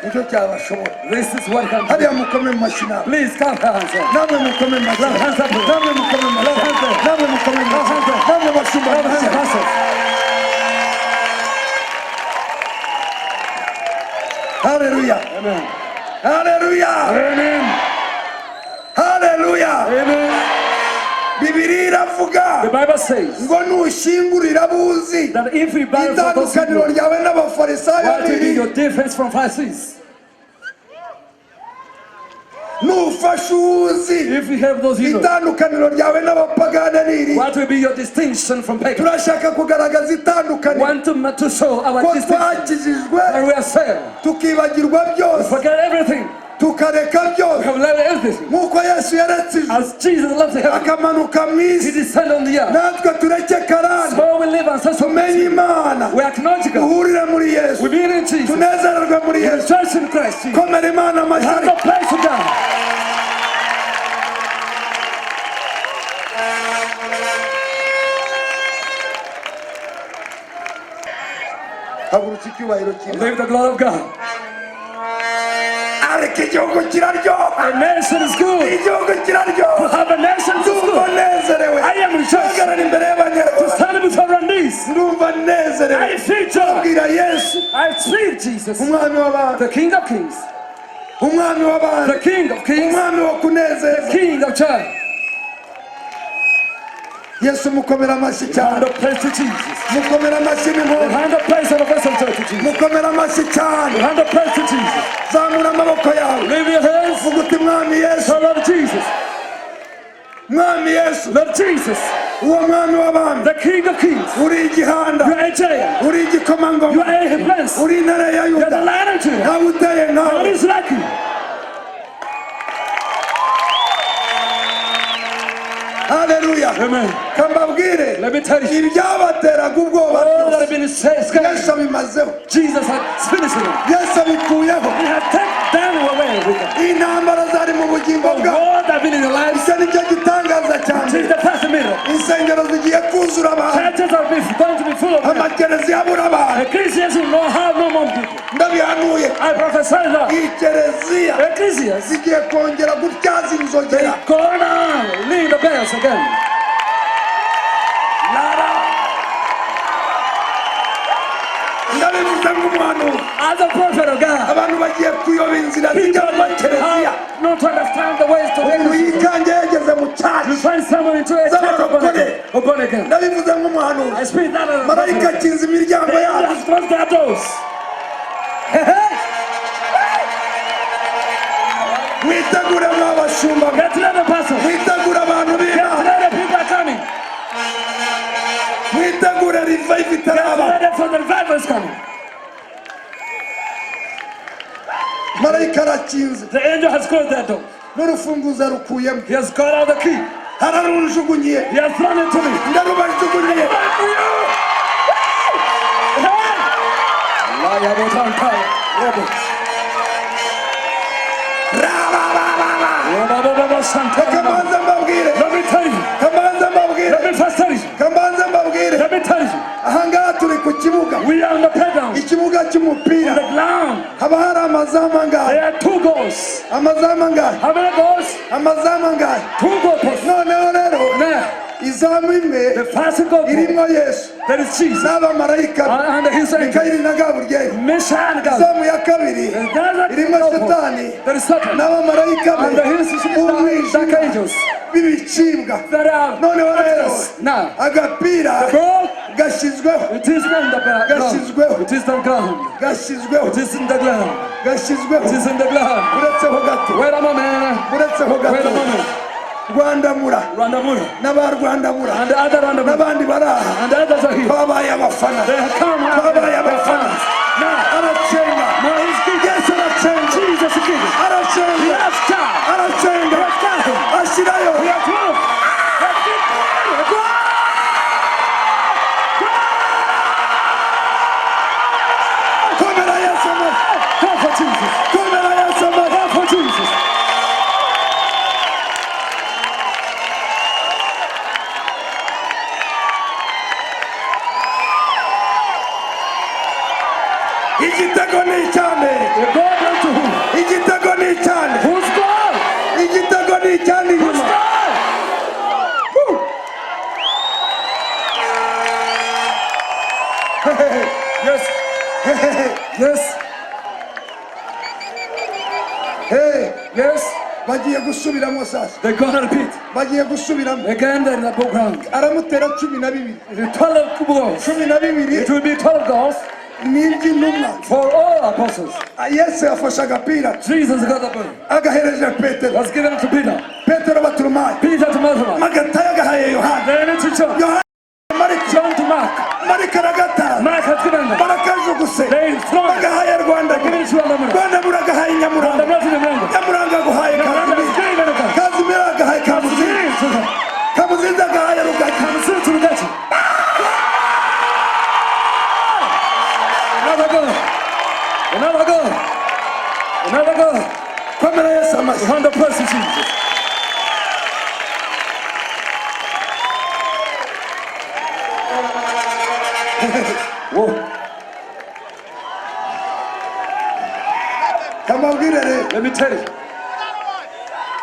Nicyo cyabashobora. This is what comes. Hariya mukome mu mashyi nawe. Please come hands up. Namwe mukome mu mashyi. Love hands up. Namwe mukome mu mashyi. Namwe mukome mu mashyi. Namwe bashumba mu Love hands mashyi. up. Haleluya. Amen. Haleluya. Amen. Haleluya. Amen. Bibiliya iravuga The Bible says ngo nushingurira abuzi that if we buy for those itandukaniro people, ryawe n'abafarisayo what will be riri your difference from Pharisees? nufasha uwuzi If we have those heroes, itandukaniro ryawe n'abapagani riri what will be your distinction from pagans? turashaka kugaragaza itandukaniro Want to show our ko distinction. twakijijwe And we are saved. tukibagirwa byose Forget everything. tukareka We byose have left everything. nk'uko yesu yaretse ijuru As Jesus loves the heaven, akamanuka mu He isi descended on the earth. natwe tureke karande So we live on such a tumenye imana we acknowledge God. duhurire muri yesu We believe in Jesus. tunezererwe muri We yesu rejoice in Christ Jesus. komera imana Have amashyi no place to God. hagurutse icyubahiro kimwe Live the glory of God. ariko igihugu kiraryoha A nation is good. igihugu kiraryoha Have a nation is ndumva good. nezerewe I am rejoicing. mpagarara imbere y'abanyarwanda Stand before our knees. ndumva nezerewe I feel joy. bwira yesu I feel Jesus, umwami w'abantu the King of Kings, umwami w'abantu the King of Kings, umwami wo kunezeza King of joy. yesu mukomera amashyi Hand cyane of praise to Jesus. mukomera amashyi The n'impundu hand of praise and the voice of joy to Jesus. mukomera amashyi The cyane hand of praise to Jesus. zamura amaboko yawe Lift your hands. vuga uti mwami yesu So Lord Jesus, mwami yesu Lord Jesus, uwo mwami w'abantu the King of Kings. uri igihanda You are a giant. uri You igikomangoma are a prince. uri intare ya You are the yuda Lion of Judah. ntawe uteye God nkawe is like you. haleluya Amen. kambabwire Let me tell you, ibyabateraga ubwoba all that have byose been scared, yesu abimazeho Jesus had finished it. yesu abikuyeho He had taken down away with them. intambara zari mu bugingo The bwawe war that have been in your lives, icyo nicyo gitangaza cyane since the first miracle. insengero zigiye kuzura abantu Churches are going to be full of them. amagereza abura abantu The Christians will not have no more people. ndabihanuye I prophesy that. ikereziya The Christians, zigiye kongera gutyaza they inzogera go down, ring the bells again. ndabivuze nk'umuhanuzi As a prophet of God, abantu bagiye kuyoba inzira people zijya mu like makereziya have not to understand the ways to umuntu make yikange yageze mu You cyacu find someone into a church of born again. ndabivuze nk'umuhanuzi I speak that as a marayika prophet. akinze imiryango The yabo angels close their doors. mwitegure mw'abashumba mwe Get ready, pastor. mwitegure abantu Get b'imana ready, people are coming. mwitegure revive Get itaraba ready for the revival is coming. marayika arakinze The angel has closed that door. n'urufunguzo arukuyemo He has got out the key. hararunjugunyiye He has thrown it to me. ndarubajugunyiye Allah, you have a power. Robots. kamanza mbabwire Let me tell you. kamanza mbabwire Let me first tell you. kamanza mbabwire Let me tell you. ahangaha turi ku kibuga We are on the playground. ikibuga On cy'umupira the ground. haba hari amazamu There angahe are 2 goals. amazamu angahe How many goals? amazamu angahe 2 goals. noneho rero Now, izamu imwe the first goal. irimo yesu That is Jesus. n'abamarayika And his angel. mikayeli na gaburiyeli Mission God. izamu ya kabiri irimo satani That is Satan. n'abamarayika And be his dark angels. b'ibicibwa That are noneho rero now. agapira The ball. gashyizweho It is not the ground. gashyizweho It is the ground. gashyizweho It is in the ground. gashyizweho It is in the ground. uretseho gato Wait a moment. uretseho Wait a gato moment. rwandamura Rwandamura. n'abarwandamura And the other Rwandamura. n'abandi bari aha And the others are here. twabaye abafana They have come out. twabaye They abafana fans. Now, aracenga now he's king. yesu aracenga Jesus is king. He aracenga has come. aracenga He has come. ashyirayo We are close. Let's get go. komera yesu amashyi Go for Jesus. komera yesu amashyi Go for Jesus. igitego ni icyane The goal went to who? igitego ni icyane Who's goal? igitego ni icyane Who's inyuma goal? Yes. Yes. Hey, Yes. bagiye gusubiramo sasa They're gonna repeat. bagiye gusubiramo Again, they're in the background. aramutera 12 The 12 goals. 12 It will be 12 goals ni iby'intumwa for all apostles. yesu yafashe agapira Jesus got the ball. agahereje petero Was given to Peter. petero baturumaye Peter to Matthew. magatayo agahaye yohana Then to John. yohana mariko John to Mark. mariko aragataha Mark has given them. barakajuguse They thrown. agahaye rwanda Given it to Rwandamura. rwandamura agahaye The nyamuranga blessing of Rwanda. nyamuranga aguhaye Rwanda is kazimira given it. kazimira agahaye kamuzinzi Come to them. kamuzinzi agahaye rugagi Come to the gates. Another goal. Another goal. Another goal. komera yesu amashyi 100% Jesus. Whoa. kamabwire rero Let me tell you.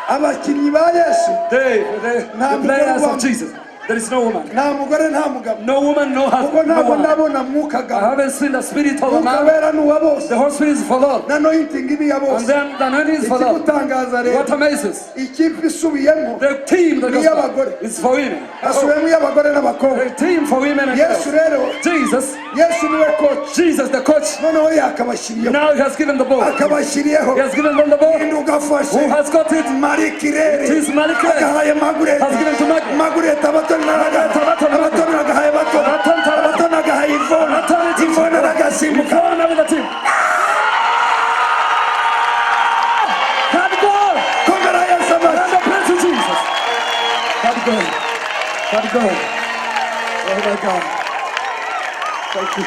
abakinnyi ba yesu The players of Jesus. There is no woman. nta mugore nta mugabo No woman, no kuko husband, no ntabwo one. ndabona mwuka I gabo haven't seen the spirit of a mwuka man. wera ni uwa bose The Holy Spirit is for all. na noyitingi ni iya And bose then the anointing is for all. ikigutangaza rero What amazes? ikipe isubiyemo The team, the Ni iy'abagore. gospel, is for women. hasubiyemo iy'abagore n'abakobwa The team for women and yesu girls. rero Jesus, yesu niwe koci Jesus, the coach. noneho yakabashyiriyeho Now he has given the ball. He akabashyiriyeho has given them the ball. indi Who ugafashe has got it? marikirere It is Maliki. agahaye magurete Has given to Magurete. magurete abatoni Abatoni. abatoni agahaye batoni Abatoni. abatoni agahaye ivona ivona aragasimbuka Before another team. Had goal. komera yesu amashyi And the praise to Jesus. Had goal. Had goal. Oh my God. Thank you.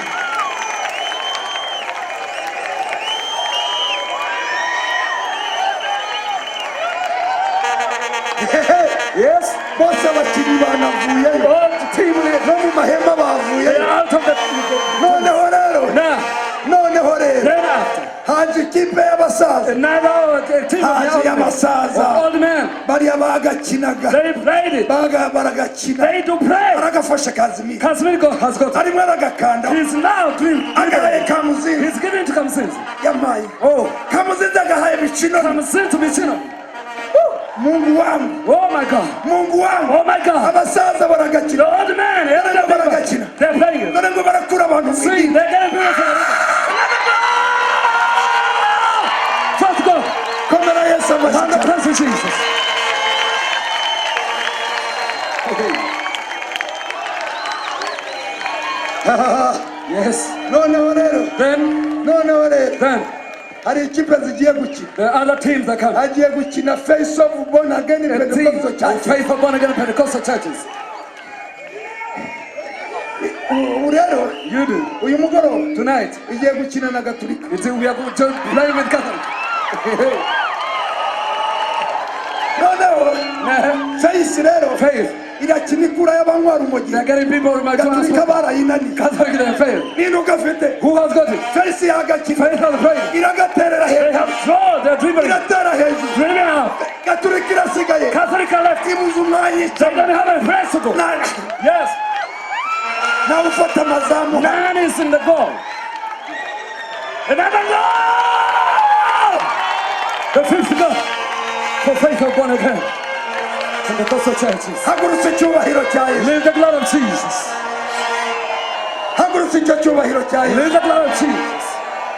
Yes. bose abakinnyi banavuyeyo All the team leaders. no mu mahema They bavuyeyo are out of the. noneho rero Now, noneho rero then after. haje ikipe y'abasaza Another team of haje young men, y'abasaza of old men. bariya bagakinaga They played it. baragakina They do play. aragafashe kazimira Casemiro has got it. arimo aragakanda He's now doing. agahaye kamuzinzi He's giving to Kamsin. yamaye Oh, kamuzinzi agahaye mikino Kamsin to Michino. mungu wangu Oh my God. mungu wangu Oh my God. abasaza The baragakina old man, they're playing it. none ngo barakura abantu mu See, idini they're getting beautiful. First goal. komera yesu On the amashyi praise of Jesus. Yes. noneho rero Then, Then hari ikipe zigiye gukina the other teams that come. hagiye gukina face of born again The team Pentecostal of Church. faithful born again Pentecostal churches. ubu rero You do. uyu mugoroba Tonight, igiye gukina na gaturika we are going to play with Catholic. noneho fayisi rero Faith. irakina ikura y'abanywa rumogi They're getting people in my gatulika transport. barayinaniye Catholic they fail. nino gafite Who has got it? fayisi yagakina Faith has faith. iragaterera They hejuru have drawn. They're dribbling. iratera hejuru Dribbling out. gatulika irasigaye Catholic are left. ibuze umwanya They don't have a place to go. Yes. nawe ufata amazamu Man is in the goal. Another goal! The fifth goal for Faith of born again. In the Coastal churches. hagurutse icyubahiro cya yesu Live the blood of Jesus. hagurutse icyo cyubahiro cya yesu Live the blood of Jesus.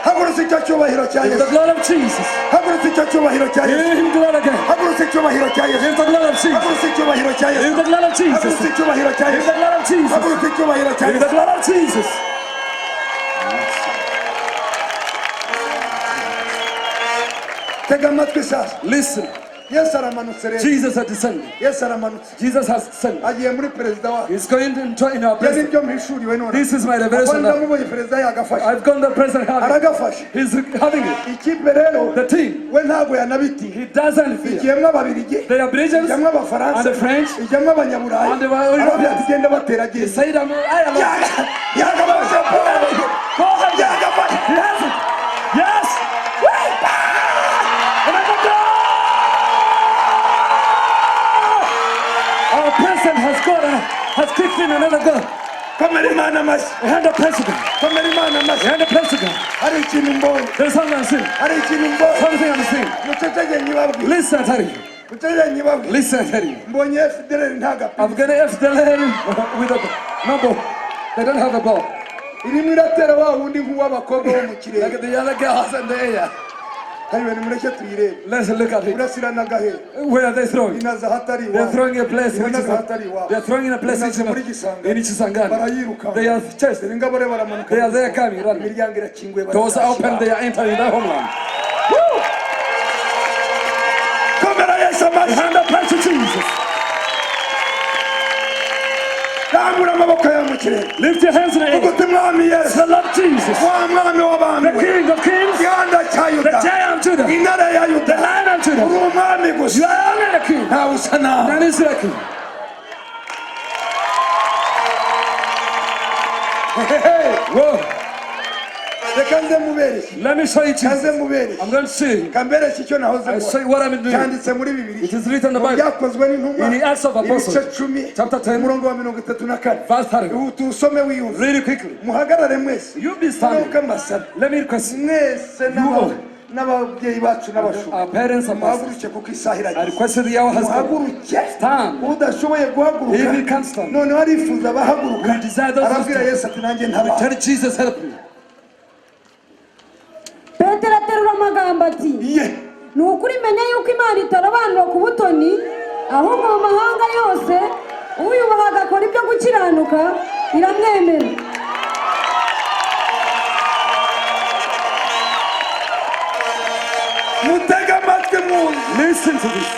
hagurutse icyo cyubahiro cya Live the yesu blood of Jesus. hagurutse icyo cyubahiro cya yesu Give him glory again. hagurutse icyubahiro cya yesu Live the blood of Jesus. hagurutse icyubahiro cya yesu Live the blood of Jesus. hagurutse icyubahiro cya Live yesu the blood of Jesus. hagurutse icyubahiro cya Live the yesu blood of Jesus. tega amatwi sasa Listen. yesu aramanutse rero Jesus has descended. yesu aramanutse Jesus has descended. agiye muri perezida wacu He's going into in our ibyo president. nibyo mpishuriwe none This is my revelation now. ndamubonye perezida yagafashe I've gone the president having. aragafashe He's having it. ikipe rero The team. we ntabwo yanabitiye He doesn't fear. igiyemo ababirigi They are Belgians ijyamo abafaransa and the French. ijyamo abanyaburayi And the arabwira ati genda bateragiye He said, I am yagafashe Go ahead. yagafashe He has it. Yes. Another goal. Our president has kicked in another goal. komera imana amashyi And the president. komera imana amashyi And the president. hari ikintu mbonye There's something I'm seeing. hari ikintu mbonye Something I'm seeing. mucecege nyibabwire Listen, I tell you. mucecege nyibabwire Listen, I tell you. mbonye fdr ntagapira I've got a FDLR with a no ball. They don't have a ball. irimo iratera wa wundi nk'uw'abakobwa bo mu kirere Like the other girls in the air. hariwe nimureke tuyirebe Let's look at it. urasira n'agahe Where are they throwing? inaza hatari They're iwabo throwing a place which is hatari iwabo they're throwing in a place which is in Ichisangani. barayiruka They are chased. ingabo rero baramanuka They are there coming, running. imiryango irakinguye Doors are open, they are entering their homeland. Woo! komera yesu amashyi Hand up praise to Jesus. rambura amaboko yawe mu kirere Lift your hands in the air. uguti mwami yesu The Lord Jesus, wa mwami the w'abami we King of Kings, gihanda cya the yuda Giant of Judah, intare ya the yuda Lion of uri Judah. umwami You gusa are only the King. ntawe usa nawe None is the King. Whoa. reka nze mubereke Let me show you kaze Jesus. mubereke I'm going to see. kambereke icyo nahoze I show mbona you what I'm doing. cyanditse muri bibiri It is written in the mu Bible. byakozwe n'intumwa In the Acts of Apostles, ibice 10 chapter 10, umurongo wa 34 verse 30. ubu tuwusome wiyumva Really quickly. muhagarare mwese You be standing. nuko mbasaba Let me request mwese all. n'ababyeyi bacu n'abashumba our parents and pastors. muhaguruke kuko isaha I irageze requested the hour has come. muhaguruke Stand. udashoboye If guhaguruka you can't stand, noneho arifuza abahaguruka we desire those who arabwira stand. yesu ati nanjye ntabaha Tell Jesus, help me. petero aterura amagambo ati ye ni ukuri menya yuko imana itarobanura ku butoni ahubwo mu mahanga yose uyubaha agakora ibyo gukiranuka iramwemera mutege amatwi mwumve Listen to this.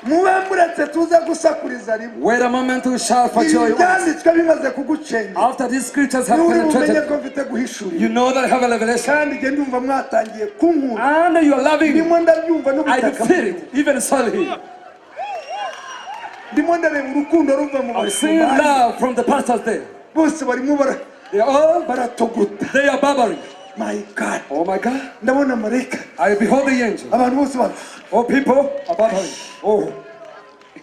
mube muretse tuze gusakuriza rimwe Wait a moment to shout for joy. ibi byanditswe bimaze kugucenga After these scriptures have niba uri bumenye penetrated, ko mfite guhishurira you know that I have a revelation. kandi njye ndumva mwatangiye kunkura And you are loving me. ndimo ndabyumva I n'ubutaka feel it, even solely. ndimo ndareba urukundo ruva mu I'm seeing bashumba love from the pastors there. bose barimo They are all, baratogota they are barbaric. my god Oh my God. ndabona marayika I behold the angel. abantu bose ba Oh, people are barbaric. Oh.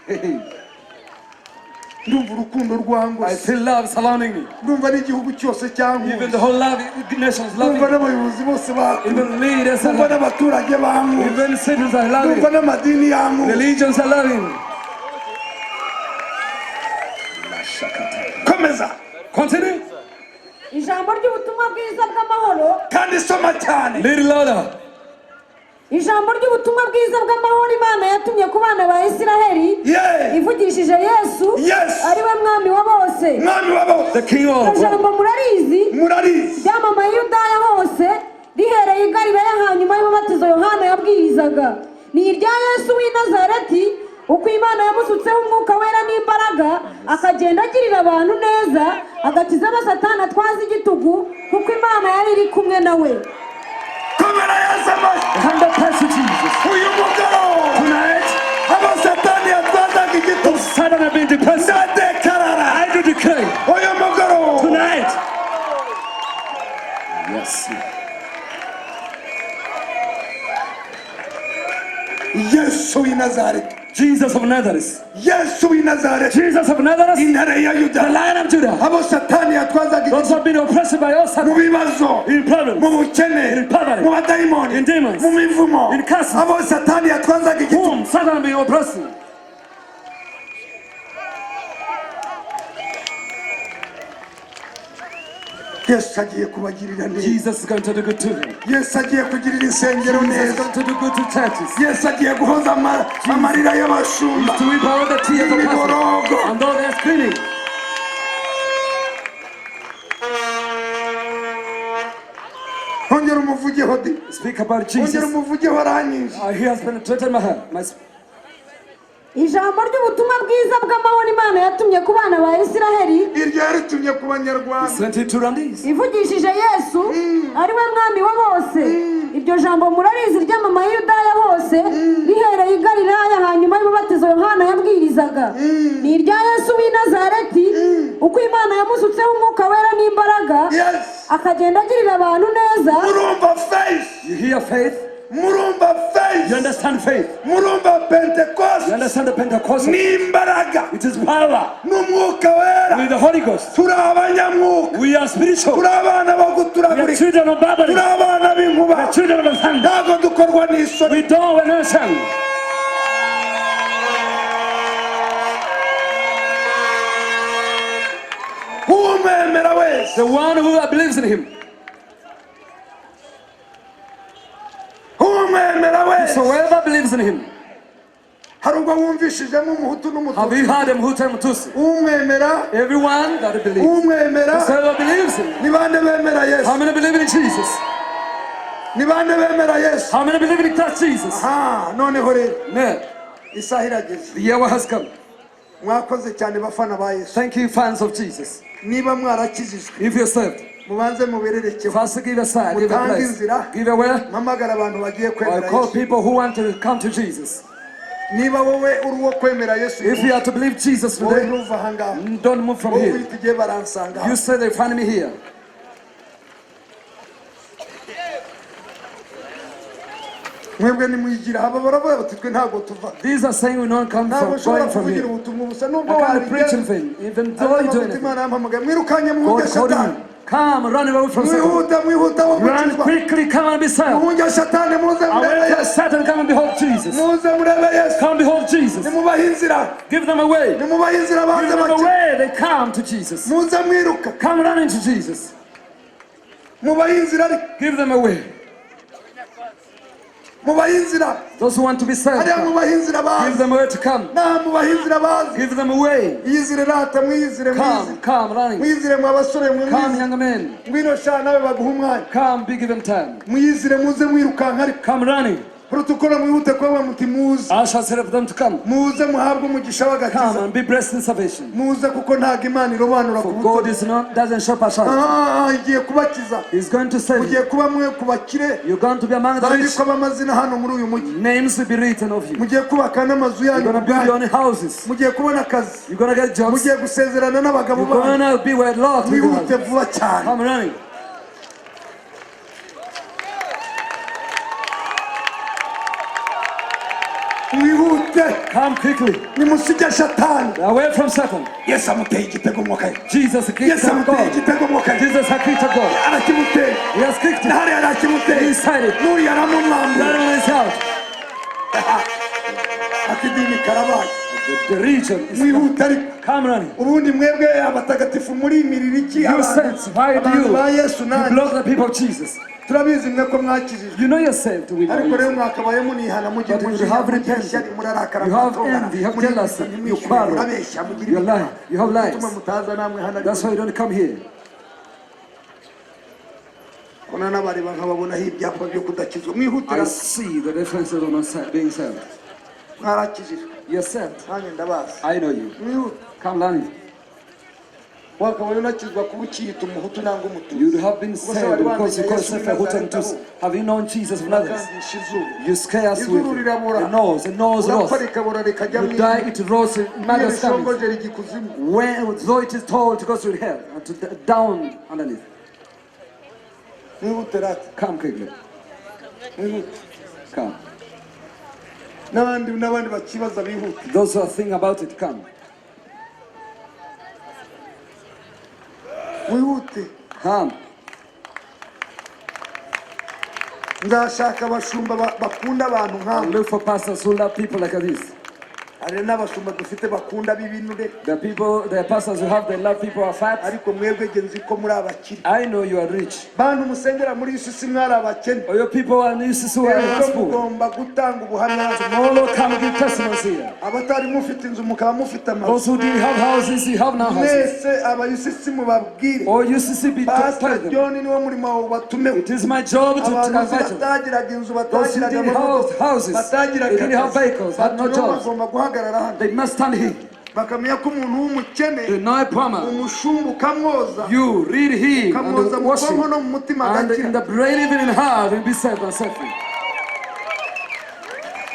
Hey. ndumva urukundo I rwangose feel love surrounding me. ndumva n'igihugu cyose Even cyankuye the whole love, nations love ndumva me. n'abayobozi bose bankunda Even leaders are ndumva loving me. n'abaturage bankunda Even citizens are loving ndumva me. n'amadini yankunda Religions are loving me. komeza Continue. ijambo ry'ubutumwa bwiza bw'amahoro kandi soma cyane Little louder. ijambo ry'ubutumwa bwiza bw'amahoro imana yatumye ku bana ba isiraheli ye ivugishije yesu Yes. ari we mwami wa bose mwami wabo The king iryo of jambo murarizi murarizi ryamamaye i yudaya hose rihereye i galilaya hanyuma y'umubatizo yohana yabwirizaga ni irya yesu w'i nazareti uko imana yamusutseho umwuka wera n'imbaraga akagenda agirira abantu neza agakiza abasatani atwaza igitugu kuko imana yari iri kumwe nawe komera yesu amashyi hand of praise to Jesus. uyu mugoroba Tonight, abasore Satan has been depressed. ndadekarara I do declare uyu mugoroba tonight. Yes. yesu w'i nazareti Jesus of Nazareth. yesu w'i nazareti Jesus of Nazareth. intare ya The yuda Lion of Judah. abo satani yatwazaga Those who have been oppressed by us mu Satan. bibazo In mu problems. bukene In poverty. mu badayimoni In demons. mu mivumo In curses. abo satani yatwazaga igitugu Whom Satan has been oppressing. yesu agiye kubagirira neza Jesus is going to do good to them. yesu agiye kugirira insengero Jesus is neza going to do good to churches. yesu agiye guhoza amarira y'abashumba To weep all the tears of imiborogo pastors. And though they are screaming, ongera umuvugeho di speak about ongera Jesus. umuvugeho aranyinje He has penetrated my heart. ijambo ry'ubutumwa bwiza bw'amahoro imana yatumye ku bana ba isiraheli iryo yaritumye ku banyarwanda Sent it to Rwandese. ivugishije yesu ari we mwami wa bose iryo jambo murarizi ryamamaye i yudaya hose rihereye i galilaya hanyuma y'umubatizo yohana yabwirizaga ni irya yesu w'i nazareti uko imana yamusutseho umwuka wera n'imbaraga yes akagenda agirira abantu neza murumva faith You hear faith? murumva You faith understand faith? murumva You pentecost understand the Pentecostal? n'imbaraga It is power n'umwuka wera with the Holy Ghost. turi abanyamwuka We are spiritual. turi abana bo We are guturagurika children of turi Babylon. abana We b'inkuba are children of the thunder. ntabwo dukorwa n'isoni We don't wear no shame. umwemera wese The one who believes in him. umwemera wese So whoever believes in him. hari ubwo wumvishijemo umuhutu Have n'umutuku you heard him who tell Mutusi? umwemera Everyone that believes. umwemera Whoever believes in him. ni bande bemera yesu How many believe in Jesus? ni bande bemera yesu How many believe in Christ Jesus? noneho rero No. isaha irageze The hour has come. mwakoze cyane bafana ba yesu Thank you, fans of Jesus. niba mwarakijijwe If you're saved, mubanze mubererekeho first give a sign, give a Mutange place, inzira. give a way. mpamagara abantu bagiye I kwemera call yesu people who want to come to Jesus. niba wowe uri uwo kwemera yesu If you are to believe Jesus wowe today, ntuva ahangaha don't move from wowe here. uhita ugiye baransanga You hano. say they find me here. mwebwe nimwigira haba baravuga bati twe ntabwo tuva These are saying we don't come ntabwo from ushobora going from kuvugira here. ubutumwa busa nubwo I can't wabigera preach anything, even though you do ariko anything. imana yampamagaye mwirukanye God muhunge called satani me. Come, run away from Satan. mwihuta wo Run gukizwa quickly, come and be saved. muhunge satani muze murebe Away from yesu Satan, come and behold Jesus. muze murebe yesu Come behold Jesus. nimubahe inzira Give them away. nimubahe inzira Give banze them bake away. They come to Jesus. muze mwiruka Come run into Jesus. mubahe inzira ariko Give them away. mubahe inzira Those who want to be saved, hariya come. mubahe inzira Give bazi them away to come. mubahe inzira bazi Give them away. iyizire rata mwiyizire Come, come, running. mwiyizire mwa basore mwe Come, mwiyizire young men. ngwino sha nawe baguha umwanya Come, be given time. mwiyizire muze mwirukanka ariko Come running. protokolo mwihute kuba muti muze I shall set up them to come. muze muhabwe umugisha Come w'agakiza and be blessed in salvation. muze kuko ntabwo imana irobanura ku For buto God is not doesn't shop us out. igiye kubakiza He's going to save mugiye you. kuba mwe ku bakire You're going to be among the rich. bandikwa amazina hano muri uyu mujyi Names will be written of you. mugiye kubaka n'amazu You're yanyu going to build your ubwanyu own houses. mugiye kubona akazi You're going to get jobs. mugiye gusezerana n'abagabo You're going banyu to be where Lord will mwihute be. vuba cyane Come running. mwihute Come quickly. nimusige shatani Away from Satan. yesu amuteye igitego mwokaye Jesus kicked yesu of amuteye God. igitego mwokaye Jesus has kicked of God. arakimuteye He has kicked it. ntahari arakimuteye Inside it. n'uriya aramumwambura That one is out. akidini karabaye The region is mwihute ariko come running. ubundi mwebwe abatagatifu muri imirire iki You saints, why do abantu ba you yesu nanjye block the people of Jesus? turabizi mwe ko mwakijijwe You know you're saved to win. ariko rero mwakabaye munihana mugira But you umujinya have mugira repented. ishyari murarakara You have muratongana, envy, you have muri jealousy, mwishyura, you mwishyura, quarrel, murabeshya mugira you ibinyoma. lie, you have lies. Mutuma mutaza namwe hano ariko That's why you don't come here. kona n'abareba nkababonaho ibyapa byo kudakizwa I mwihutira see the differences on us being saved. mwarakijijwe You're saved. nanjye ndabazi I know you. mwihute Come running. wakabona unakizwa kuba ukiyita umuhutu nangwa umutuzi. You have been saved because you call yourself a Hutu and Tutsi. Have you known Jesus of Nazareth? Bakandisha izuru. You scare us with Izuru riramura. the nose rose. Urapfa rikabora rikajya mu You die, it rose in mother's stomach. ishongojera igikuzimu. When, though it is told to go to hell, and to down underneath. Nihute rata. Come quickly. Nihute. Come. N'abandi bakibaza bihute. Those who are thinking about it, come. Wihute. Come. Nzashaka abashumba bakunda abantu nkawe. Look for pastors who love people like this. Hari n'abashumba dufite bakunda b'ibinure. The pastors who have, they love people who are fat. Ariko mwebwe genzi ko muri abakire. I know you are rich. Bantu musengera muri isi si mwari abakene. Or your people are used to gospel. Mugomba gutanga ubuhamya. Tomorrow come give testimonies here. Abatari mufite inzu mukaba mufite amazu. Those who didn't have houses, you have now houses. Mwese abayusisi mubabwire. Or UCC be Pastor them. John niwo murimo watumewe. It is my job to Abantu invite them. batagiraga inzu Those who batagiraga didn't have houses, they didn't have vehicles, had no jobs. bagomba guhagarara hano. They must stand here. Bakamenya ko umuntu w'umukene Deny Palmer. umushumba ukamwoza. You read him Ukamwoza and mu wash bwonko him. no mu mutima And in the agakira. brain, even in heart, will be saved and set free.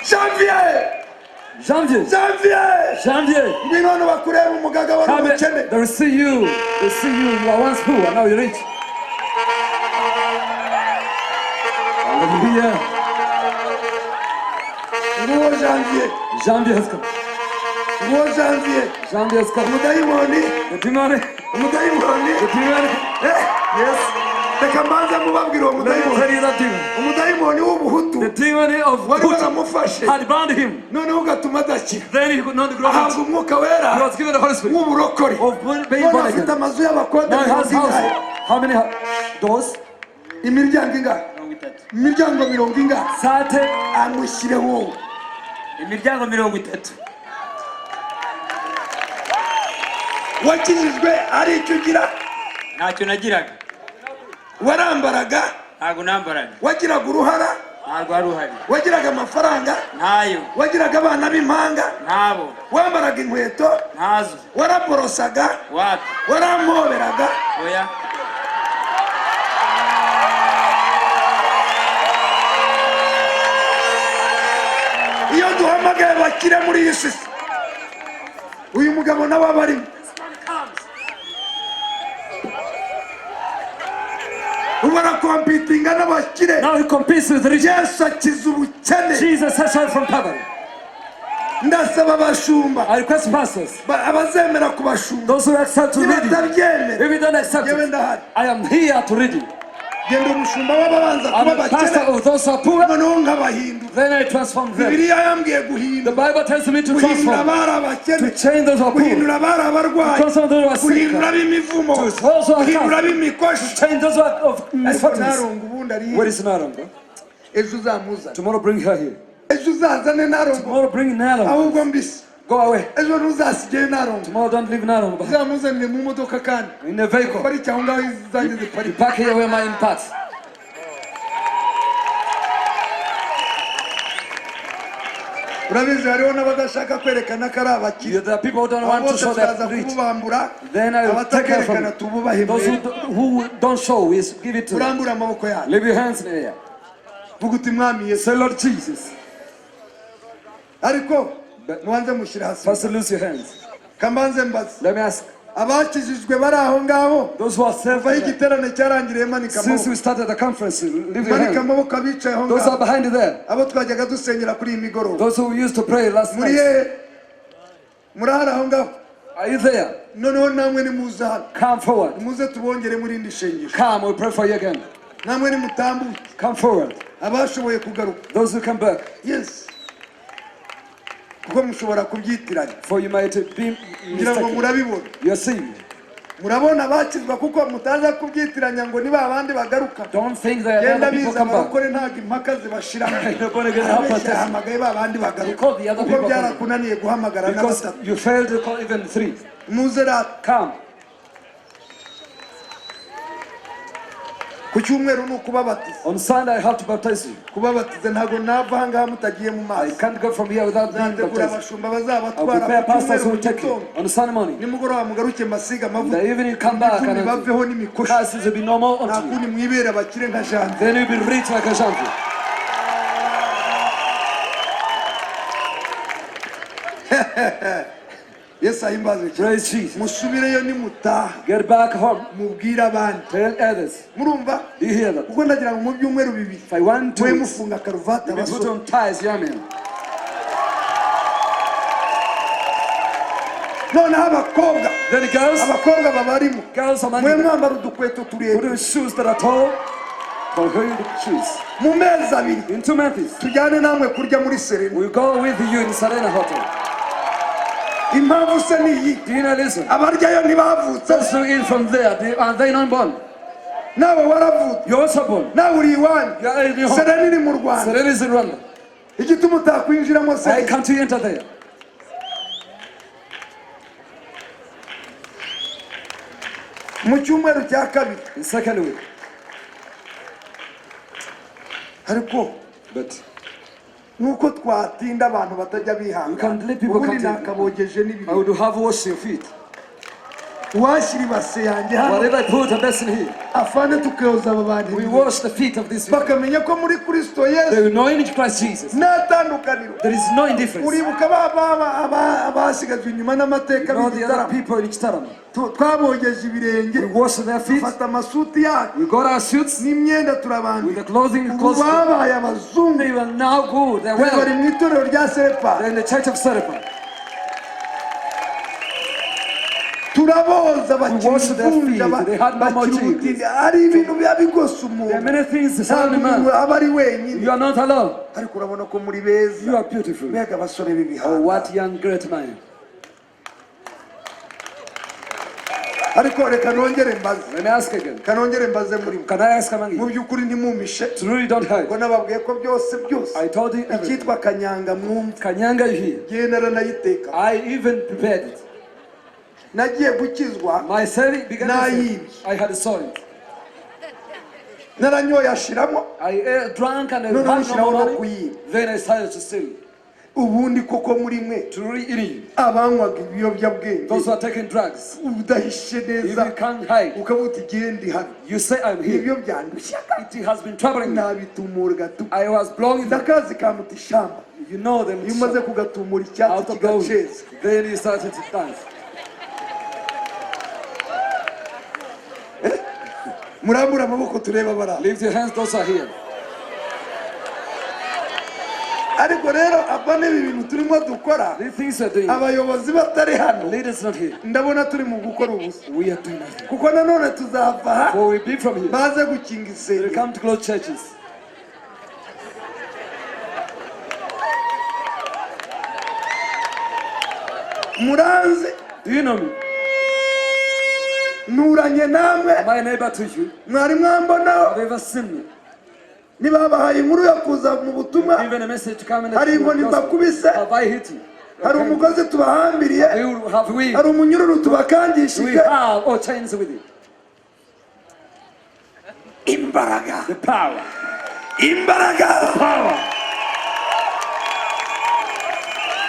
Janvier! Janvier. Janvier! Janvier. Ngwino hano bakureba umugaga wari Come umukene. here. They see you. They see you. You are once poor, and now you're rich. Hallelujah. Nguwo Janvier. Janvier has come. Nguwo Janvier. Janvier has come. Umudayimoni. The demonic. Umudayimoni. The demonic. Yes. Reka mbanza mubabwire uwo Let me mudayimoni. tell you that demon. Umudayimoni w'ubuhutu. The demon of Wari Hutu waramufashe. had bound him. Noneho ugatuma adakira. Then he could not grow Ahabwa rich. umwuka He wera was given the Holy Spirit w'uburokore. of being None born afite again. amazu y'abakode Now he has mirongo houses. ingahe? How many doors? Imiryango ingahe? Imiryango mirongo ingahe? Sate. Amushyireho. Imiryango 30. Wakijijwe ari icyo ugira. Ntacyo nagiraga. Warambaraga. Ntago nambaraga. Wagiraga uruhara. Ntago ari uhari. Wagiraga amafaranga. Ntayo. Wagiraga abana b'impanga. Ntabo. Wambaraga inkweto. Ntazo. Waraborosaga. Wapi? Warampoberaga. Oya. Iyo duhamagaye bakire muri iyi si, uyu mugabo nawe aba arimo. Ubona kompitinga n'abakire. Now he competes with the rich. Yesu akiza ubukene. Jesus has help from poverty. Ndasaba abashumba. I request pastors, abazemera kubashumba. those who accept to read it. Nibatabyemera. If you don't accept Yewe it, ndahari. I am here to read it. Genda umushumba w'ababanza I'm kuba a pastor abakene. of those who are poor. Noneho nk'abahindura. Then I transform them. Bibiliya yambwiye The guhindura. Bible tells me to Guhindura transform, abari abakene. to change those who are poor, Guhindura abari abarwayi. transform those who are sick, Guhindura ab'imivumo. to those who are Guhindura cast, ab'imikoshi. change those who are of misfortunes. Narongo ubundi ari Where is Naram? ejo uzamuzana. Tomorrow bring her here. Ejo uzazane Narongo. Tomorrow bring Naram. Ahubwo mbisi. Go away. Ejo ntuzasigaye Narongo. Tomorrow don't leave Naram. Uzamuzanire mu modoka kandi. In a vehicle. Parike aho ngaho izanjye ziparike. Back here where my parts. Urabizi hariho n'abadashaka kwerekana ko ari abakire. There are people who don't want to show turaza their rich. kububambura. Then I will take care Abatakerekana from tububahe those mbere. who don't show. Is give it to them. Urambura amaboko yawe. Leave your hands in the air. Vuga uti mwami Yesu. Say, Lord Jesus. Ariko mubanze mushyire hasi. First, loose your hands. Kambanze mbaze. Let me ask. Abakijijwe bari aho ngaho. Those who are saved. Kuva igiterane cyarangiriye manika Since amaboko. we started the conference, leave your Manika hands. amaboko abicaye aho Those are ngaho. behind you there. Abo twajyaga dusengera kuri iyi migoroba. Those who used to pray last Muri night. murahari aho ngaho. Are you there? Noneho namwe nimuze hano. Come forward. Muze tubongere muri indi shengesho. Come, we pray for you again. Namwe nimutambuke. Come forward. Abashoboye kugaruka. Those who come back. Yes. Kuko mushobora kubyitiranya. For you might be Ngira ngo mistaken. murabibona. You are seeing. Murabona bakizwa kuko mutaza kubyitiranya ngo niba abandi bagaruka. Don't think that Genda other people biza come back. barokore ntago impaka zibashiramo. You're born again, help us. Hamagaye babandi bagaruka. Because the other Kuko people come. byarakunaniye guhamagara Because n'abatatu. you failed to call even 3. Muze rata. Come. ku cyumweru ni ukubabatiza On Sunday, I have to baptize you. kubabatiza ntabwo nava aha ngaha mutagiye mu I mazi can't go from here without being nzategura baptized. abashumba I'll bazabatwara prepare ku pastors cyumweru who mu will take you gitondo on Sunday morning. nimugoroba mugaruke mbasiga In amavuta the evening, come back icumi and baveho n'imikoshi curses will be no more nta unto you. kundi mwibera bakire nka janvier Then you'll be rich like a champion. yesu ahimbazwe cyane Praise Jesus. musubireyo nimutaha Get back home. mubwire abandi Tell others. murumva Do you hear that? kuko ndagira ngo mu byumweru bibiri If I want to, mwe we mufunga karuvati put abasore on ties, young men. noneho abakobwa Then the girls, abakobwa babarimo girls among mwe you, mwambara udukweto put tureture on shoes that are tall. For who the shoes? mu mezi abiri In 2 months, tujyane namwe kurya muri serena we'll go with you in Serena Hotel. impamvu se ni iyi Do you know, listen? abaryayo ntibavutse Those who in from there, are they not born? nawe waravutse You're also born. nawe uri iwanyu You are in your home. serena iri mu rwanda Serena is in Rwanda. igituma utakwinjiramo I se can't you enter there. mu cyumweru cya kabiri In second week. ariko But nuko twatinda abantu batajya you bihangana can let people ubundi come nakabogeje I n'ibiri would have washed your feet. washyira ibase yanjye hano Whatever I put a basin here, afande tukoza aba bantu we wash the feet of these people. bakamenya ko muri kristo They yesu will know in Christ Jesus. nta tandukaniro There is no indifference. You uribuka abasigajwe inyuma n'amateka know the other b'igitaramo people in Chitarama. twabogeje ibirenge We wash their feet. dufata amasuti yacu We got our suits n'imyenda with turabandika the clothing ubu close. babaye abazungu They were now good. They're bari well. mu itorero rya sepa They're in the church of Serapis. turaboza wash their feet. They had no more bakirutinde ari ibintu biba bigose There are umuntu many things to nta surround a muntu man. aba ari wenyine You are not alone. ariko urabona ko muri beza You are beautiful. mbega abasore Oh, b'ibihanga what young great man. ariko reka nongere mbaze Let me ask again. kanongere mbaze muri Can I ask among mu you? by'ukuri ntimumishe Truly don't hide. ngo nababwiye ko byose I told you everything. icyitwa kanyanga mwumva Kanyanga you hear. ngiye naranayiteka I even prepared it. nagiye gukizwa My serving began Nah, to say, ye- I had a soil. naranyoye ashiramo I drank and I No, no, had no no, more no, money. no. Then I started to steal. ubundi koko muri mwe Truly in you. abanywaga ibiyobyabwenge Those who are taking drugs. udahishe If neza you can't hide, ukavuga uti igihe ndi hano you say I'm here. ibyo byandushaga It has been troubling me. nabitumura tu I was blowing them. ndakazi kamuta ishamba You know them. iyo umaze kugatumura icyatsi Out of those. kigaceza Then you started to dance. murambura amaboko tureba bara Lift your hands, those are here. ariko rero aba n'ibi bintu turimo dukora These things are doing. abayobozi batari hano Leaders not here. ndabona turi mu gukora ubusa We are doing nothing. kuko nanone tuzava aha For we be from here. baze gukinga We isengero come to close churches. muranze Do you know me? nturanye namwe Am I a neighbor to you? mwari mwambonaho Have you ever seen me? ntibabahaye inkuru yo kuza mu butumwa Even a message to come in hari inkoni the gospel. mbakubise Have I hit you? hari umugozi tubahambiriye Have we? hari umunyururu Do we tubakangishije have all chains with you? imbaraga The power. imbaraga Power.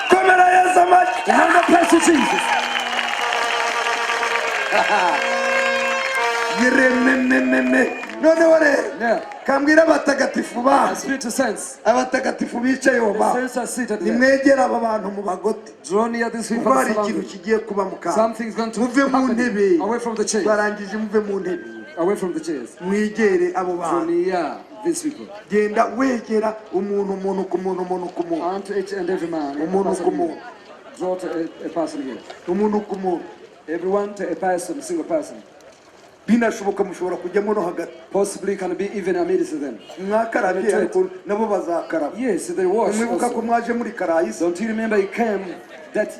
komera yesu amashyi And the praise to Jesus. yerememememe noneho rero Yeah. kambwira abatagatifu I bacu speak to saints. abatagatifu bicaye The ba saints are seated there. nimwegere aba bantu mu bagote Draw near these kuko people. hari Surround ikintu them. kigiye kuba mu kantu Something's going to muve mu ntebe happen. Away from the chairs. twarangije muve mu ntebe Away from the chairs. mwegere abo Draw bantu near these people. genda wegera umuntu ku muntu Unto each and every man. Umuntu ku muntu. Draw to a person here. umuntu ku muntu Everyone to a person, a single person. binashoboka mushobora kujyamo no hagati Possibly can be even amidst them. mwakarabye ariko nabo bazakaraba Yes, they wash mwibuka ko also. mwaje muri karayisi Don't you remember you came dirty?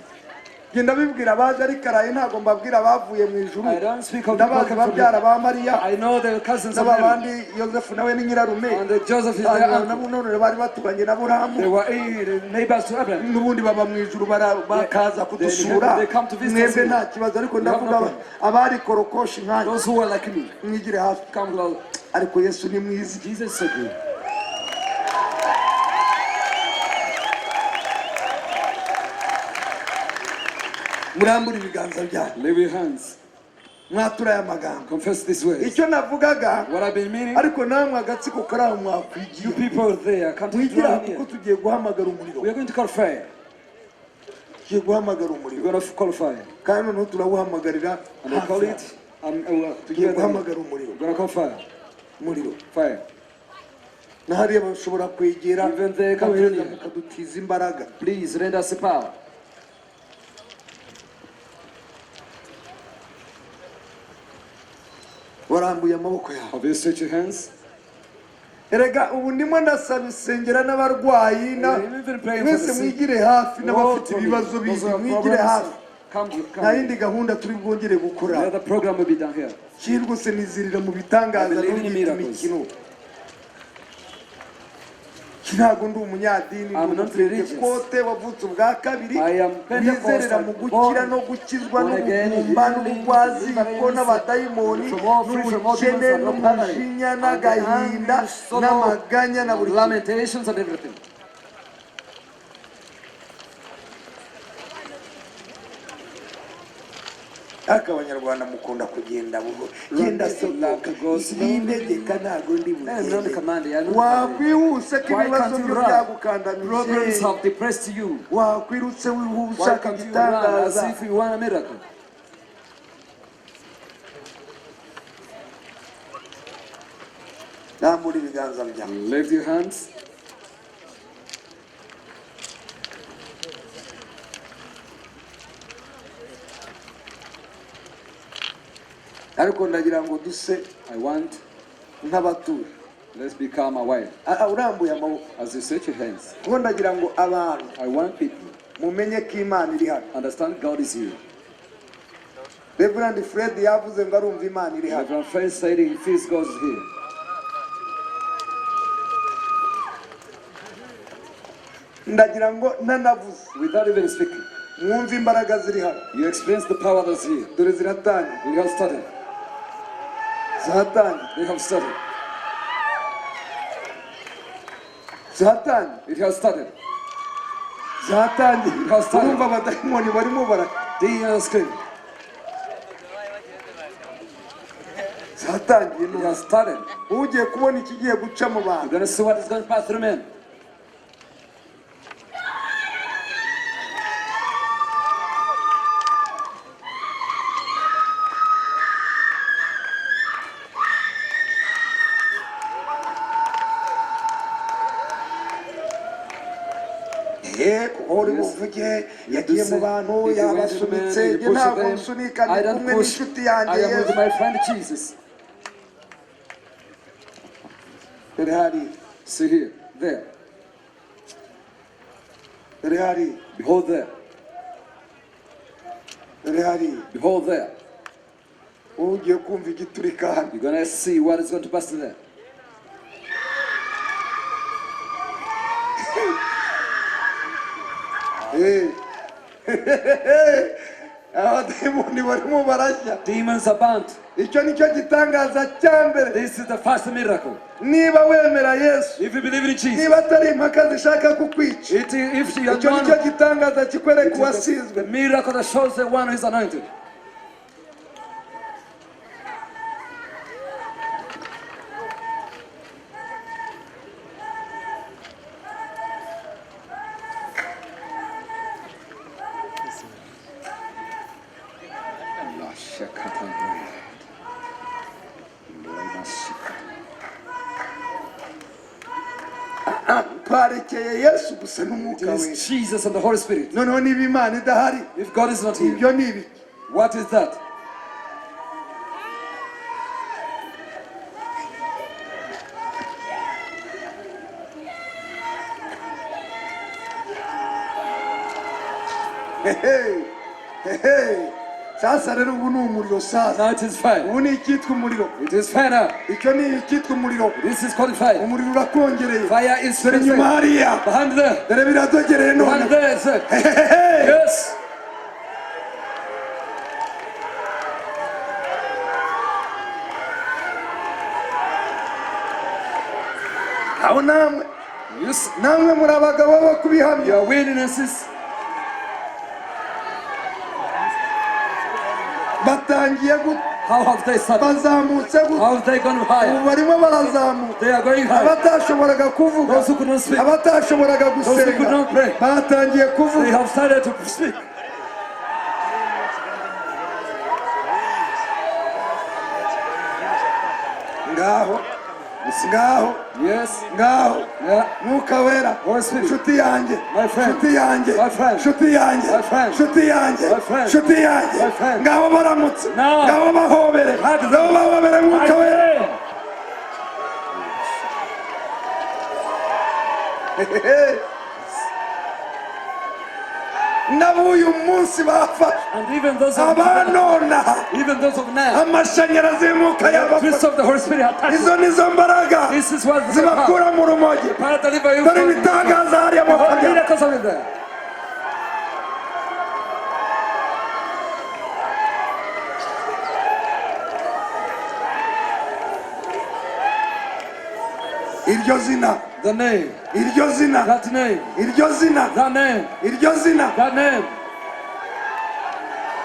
genda bibwira abaje ari karaye ntago mbabwira abavuye mu ijuru I don't speak of the ndabazi people from babyara ba Mariya I know the cousins of Mary. n'abandi Yosefu nawe ni nyirarume And Joseph is their uncle. nabo none bari batuganye na They Aburahamu were neighbors to Abraham. n'ubundi baba mu ijuru bakaza kudusura they come to visit mwebwe us. nta kibazo ariko You have ndavuga no problem. abari korokoshi nkanjye Those who are like me, mwigire hafi come close. ariko Yesu ni mwiza Jesus is so good. murambura ibiganza byanyu Leave your hands. mwatura aya magambo Confess this way. icyo navugaga What I've been meaning, ariko namwe agatsiko kari aho mwakwigiye you people there, come to mwigira join kuko here. tugiye guhamagara umuriro We are going to call fire. tugiye guhamagara We're umuriro going to call fire. kandi noneho turawuhamagarira And we call it, tugiye together. guhamagara umuriro We're going to call fire. umuriro Fire. na hariya bashobora kwegera Even they come mukahereza here. mukadutiza imbaraga Please lend us the power. warambuye amaboko yawe Have you stretched your hands? erega ubu ndimo ndasaba isengera n'abarwayi We've been praying for mwese the sick. mwigire hafi All n'abafite for me. ibibazo Those bizi who have mwigire problems, hafi come, nta come. yindi gahunda turi bwongere gukora The other program will be done here. kirwa se nizirira mu bitangaza I believe in n'ubwita miracles. imikino ntabwo ndi umunyadini I'm ndi not religious. umupentekote wavutse ubwa kabiri I am Pentecostal, wizerera mu gukira born, no gukizwa born again, n'ubugumba healing, n'ubugwaziko deliverance, n'abadayimoni from all free from all n'ubukene demons and no poverty, n'umujinya and n'agahinda the sorrow, n'amaganya na buri kimwe lamentations and everything. ariko abanyarwanda mukunda kugenda buhoro genda sohoka n'integeka ntabwo ndi I'm not the bugende commander. I know wakwihuse ko Why ibibazo can't you byo run? byagukandamije Problems have depressed you. wakwirutse wihuse Why ushaka can't you run as igitangaza if you want a miracle? rambura ibiganza byawe Lift your hands. ariko ndagira ngo duse I want, nk'abatura let's become aware. urambuye amaboko As you stretch your hands, kuko ndagira ngo abantu I want people mumenye ko imana iri hano understand God is here. Reverend Fred yavuze ngo arumva imana iri hano Reverend Fred said he feels God is here. ndagira ngo ntanavuze Without even speaking, mwumve imbaraga ziri hano you experience the power that's here. dore ziratangiye We have started. zihatangiye They have started. zihatangiye It has started. zihatangiye Pastor. urumva abadayimoni barimo They are screaming. zihatangiye It n'ubu has started. ugiye kubona ikigiye guca mu You're bantu going to see what is going to pass through men. kuko uri buvuge yagiye mu bantu yabasunitse njye ntabwo nsunika ndi I don't kumwe push. n'inshuti yanjye I am with Yesu my friend Jesus. dore hari See here, there. dore hari Behold there. dore hari Behold there. wowe ugiye kumva igiturika hano You're going to see what is going to pass through there. abadayimoni barimo barashya Demons are bound. icyo nicyo gitangaza cya mbere This is the first miracle. niba wemera Yesu If you believe in Jesus, niba atari impaka zishaka kukwica if you are icyo nicyo one, gitangaza kikwereka it is uwasizwe the miracle that shows the one who is anointed. twarekeye Yesu gusa It n'umwuka we is Jesus and the Holy Spirit. noneho niba imana idahari If God is not here, ibyo ni ibiki what is that? Hehe. Hehe. Sasa rero ubu ni umuriro sasa. Now it is fire. Ubu ni icyitwa umuriro. It is fire now. Icyo ni icyitwa umuriro. This is called fire. Umuriro urakongereye. Fire is Dore inyuma fire. hariya. Behind there. Dore biradogereye Behind none. there, sir. Hehehe. Yes. Aho namwe Yes. namwe muri abagabo bo kubihamya. Your witnesses. Batangiye How have they started? bazamutse How have they gone ubu higher? barimo barazamuka. They are going higher. Abatashoboraga kuvuga, Those who could not speak, abatashoboraga those who could gusenga not pray, batangiye they kuvuga. have started to speak. Ngaho ngaho Yes. ngaho Yeah. mwuka wera Holy Spirit. nshuti yanjye My friend. nshuti yanjye My friend. nshuti yanjye My friend. nshuti yanjye My friend. nshuti yanjye My friend. ngaho baramutse Now. ngaho bahobere Hug them. ngaho bahobere mwuka wera. Again. n'abuyu munsi bafashe And even those of abanona even those of now, amashanyarazi y'umwuka the twist yabafashe. of the Holy Spirit have touched. Izo nizo mbaraga This is what the power. zibakura mu rumogi. Power to deliver you dore from ibitangaza hariya the whole mukajya miracles of it there. iryo zina The name, iryo zina that name, iryo zina that name, iryo zina that name.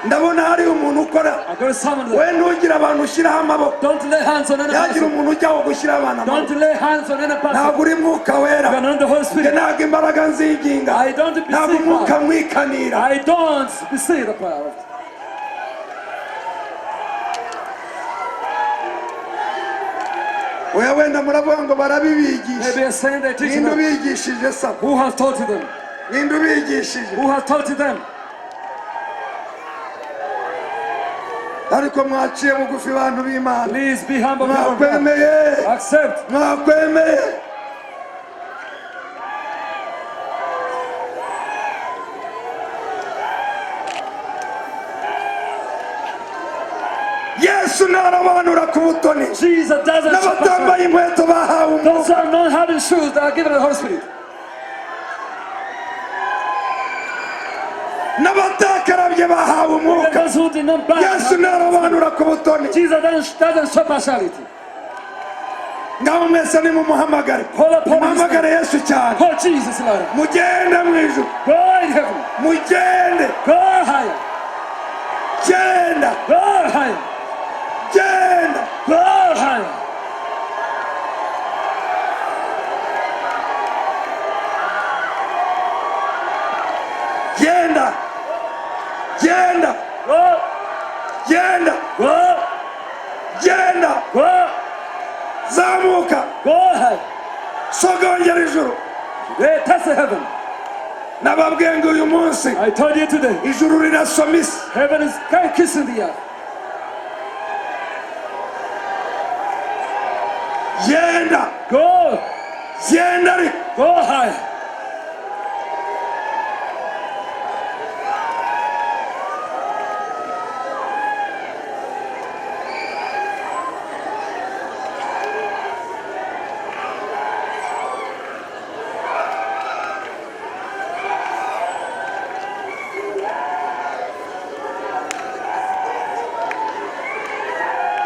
ndabona hari umuntu ukora I got someone there. we ntugire abantu ushyiraho amaboko Don't lay hands on any ntihagire person. umuntu ujyaho gushyiraho abantu amaboko Don't lay hands on any person. ntabwo uri mwuka wera You are not the Holy njye Spirit. ntabwo imbaraga nzinginga I don't ntabwo beseech umwuka power. mwikanira I don't beseech the power. oya wenda muravuga ngo barabibigisha Maybe you're saying they're teaching ninde them. ubigishije saba Who has taught them? ninde ubigishije Who has taught them? ariko mwaciye bugufi bantu b'imana Please be humble. people of God. mwakwemeye Accept. mwakwemeye yesu ntarabanura ku butoni Jesus doesn't n'abatambaye inkweto bahawe umwuka Those who are not having shoes that are given to the Holy Spirit. n'abatakarabye bahawe Even umwuka those who did not bow. yesu ntarabanura ku butoni Jesus doesn't show partiality. ngaho mwese nimumuhamagare Call upon his muhamagare name. yesu cyane Call Jesus, Lord. mugende mu ijuru Go in heaven. mugende Go higher. genda Go higher. genda Go higher. genda genda Go. genda Go. genda Go. zamuka Go higher. sogongera ijuru Hey, touch the heaven. nababwiye ngo uyu munsi I told you today. ijuru rirasoma isi Heaven is kind of kissing the earth. genda Go. genda ariko Go higher.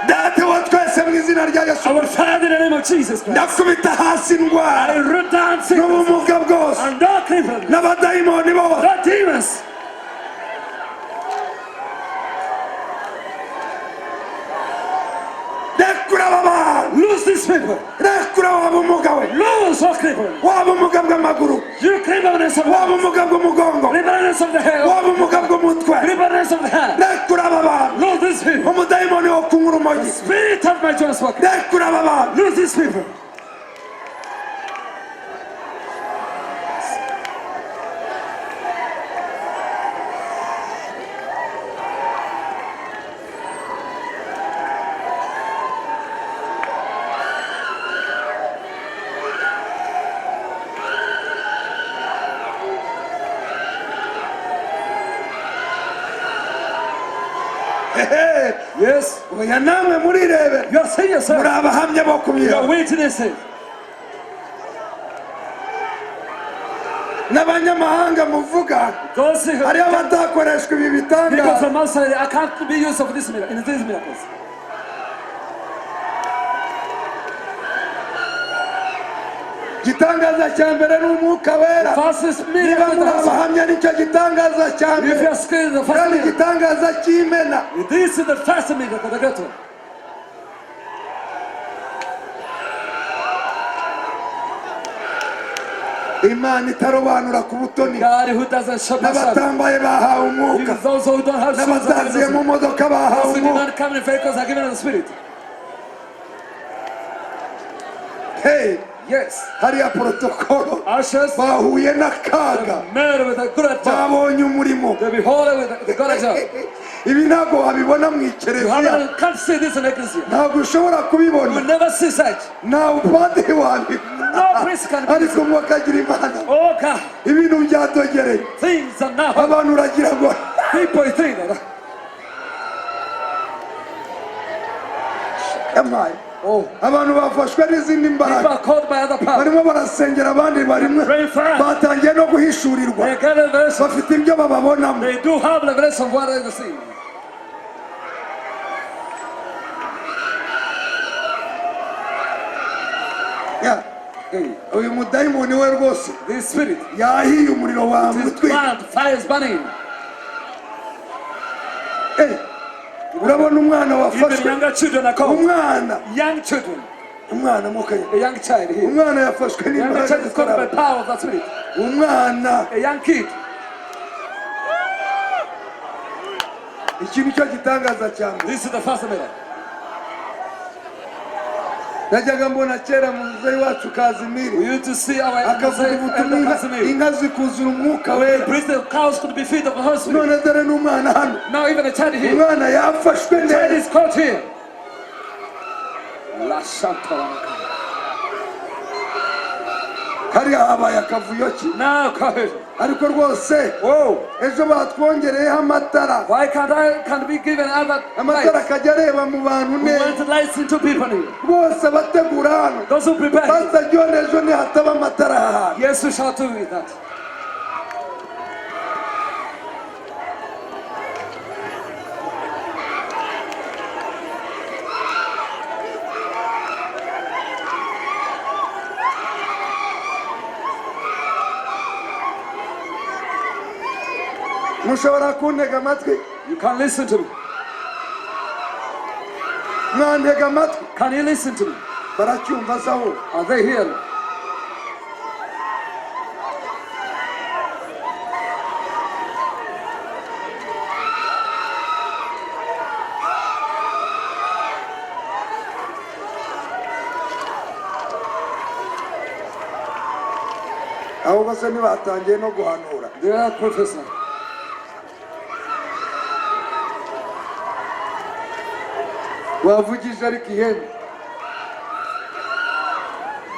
data wa twese mu izina rya yesu Our Father, in the name of Jesus Christ. ndakubita hasi indwara I root down sickness n'ubumuga bwose and all cripples, n'abadayimoni bose all demons. rekura aba bantu Lose these people. rekura wa bumuga we Lose all cripples. wa bumuga bw'amaguru You crippleness of wa the bumuga bw'umugongo crippleness of the hair. wa bumuga bw'umutwe Crippleness of the hand. rekura aba bantu Lose these people. umudayimoni wo kunywa urumogi Spirit of my Jones walk. rekura aba bantu Lose these people. Yes. oya namwe murirebera You are saying muri yourself. abahamya bo You are kubihaba witnesses. n'abanyamahanga muvuga Those who hariho abatakoreshwa ibi people bitangaza from outside, I can't be used of this miracle, in these miracles. igitangaza cya mbere ni umwuka wera Fastest niba miracle muri that has. abahamya nicyo gitangaza cya If you mbere are scared, the first kandi miracle. igitangaza cy'imena This is the first miracle, the great one. imana itarobanura ku butoni God who doesn't show himself. n'abatambaye bahawe umwuka Even those who don't have shoes are n'abataziye given mu us. modoka bahawe Those who did umwuka not come in vehicles are given us the Spirit. hey Yes. hariya porotokolo Ushers, bahuye n'akaga made with a good job. babonye umurimo The beholder with the good job. ibi ntabwo wabibona mu You ikereziya can't see this in ecclesia. ntabwo ushobora You kubibona will never see such. nta upadiri wabibona No priest can be ariko this. mwakagira imana Oh God, ibintu byadogereye things are now. abantu uragira ngo People think that. yamaye Oh, abantu bafashwe n'izindi people mbaraga are called by other power. barimo barasengera abandi barimwe Pray fast. batangiye no guhishurirwa They get a revelation. bafite ibyo bababonamo They do have revelation of what they see. Ya, Hey, uyu mudayimoni we rwose this spirit, yahiye umuriro this wamutwi plant, fire is burning. urabona umwana Even wafashwe younger children are called. umwana Young children, umwana mukaye a young child here. umwana yafashwe Younger n'imbaraga child is called by zitaraba power of that spirit. umwana A young kid. iki nicyo gitangaza cya mbere This is the first miracle. najyaga mbona kera mu muzeyi wacu We Kazimiri used to see our akavuga ubutumwa elder Casimir. inka zikuzura umwuka wera Priest, the cows could be fed of the Holy Spirit. none dore n'umwana hano Now even a child here. umwana yafashwe The child neza is caught here. La Shantaranaka. hariya habaye akavuyo ki Now caught. ariko rwose Whoa. ejo batwongereyeho amatara Why can't be given other amatara lights? akajya areba mu bantu We neza want lights into people here. bose abategura hano Those who prepare. pasita john ejo nihataba amatara aha hantu Yes, we shall do with that. mushobora kuntega amatwi You can listen to me. mwantega amatwi Can you listen to me? baracyumva sawuli Are they here? ahubwo se ntibatangiye no guhanura They are professor. wavugije ariko ihene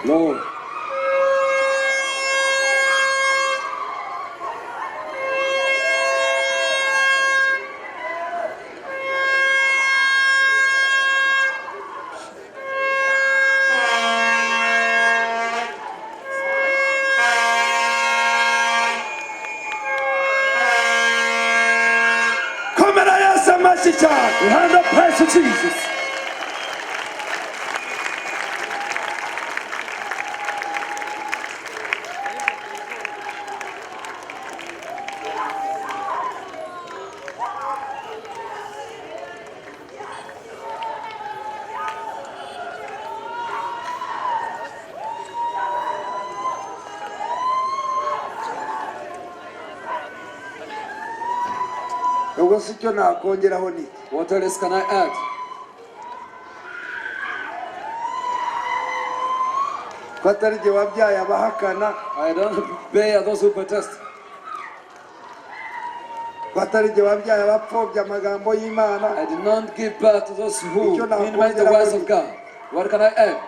Lord. komera yesu amashyi cyane We hand up praise to Jesus. ubwo si cyo nakongeraho ni iki? What else can I add? ko atari jye wabyaye abahakana I don't bear those who protest. ko atari jye wabyaye abapfobya amagambo y'imana I did not give birth to those who Icyo nakongeraho minimize the words of God. What can I add?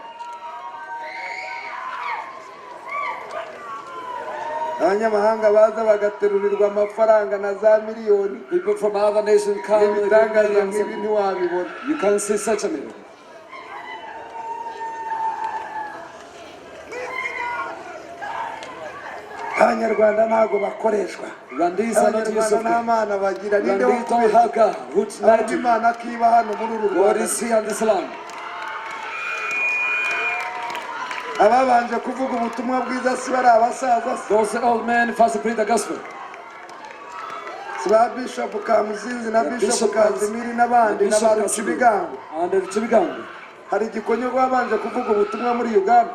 abanyamahanga baza bagaterurirwa amafaranga na za miliyoni People from other nations come and they give ibitangaza millions. nk'ibi ntiwabibona. You can't see such a miracle. abanyarwanda ntabwo bakoreshwa. Rwandese are not used abanyarwanda of nta God. mana bagira. ninde wo Rwandese don't have God. Who's kubera like to imana akiba hano muri uru God Rwanda? is here in this land. ababanje kuvuga ubutumwa bwiza si bari abasaza se? Those old men first preach the gospel. si ba Bishop Kamuzinzi na Bishop Bishop Kazimiri n'abandi Bishop n'aba Kazimiri Rucibigango. and the Rucibigango. hari igikonyo babanje kuvuga ubutumwa muri Uganda.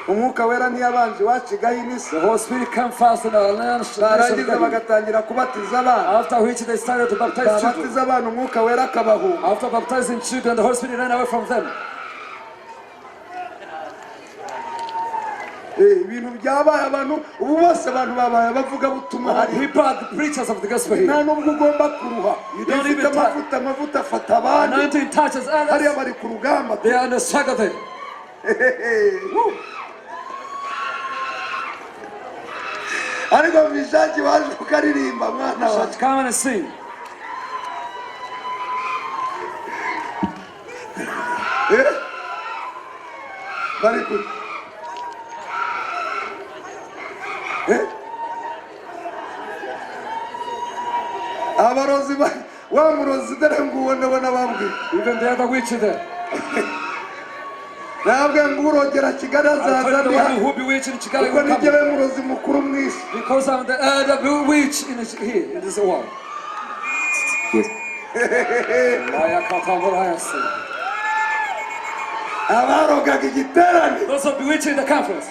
umwuka wera ntiyabanje wacigaho inisi. The Holy Spirit came first in our land. barangiza bagatangira kubatiza abana. After which they started to baptize children. babatiza abana umwuka wera akabahuma. After baptizing children, the Holy Spirit ran away from them. ibintu byabaye abantu ubu bose abantu babaye bavuga butumwa hari. People are the preachers of the gospel nta here. nubwo ugomba kuruha. You don't ufite even amavuta afata abandi. Anointing touches hariya others. bari ku rugamba. They are on the struggle there. ariko mishaki waje ukaririmba mwana wawe. Church, come and sing. bari ku abarozi wa murozi dore nguwo ndabona bambwiye. Even the other witch there. nabwe ngo urogera Kigali I azaza told the ndi one hano. who bewitched in Chicago kuko will come. nijyewe murozi mukuru mu isi. Because I'm the other witch here in this world. abarogaga igiterane. Those who bewitched in the conference.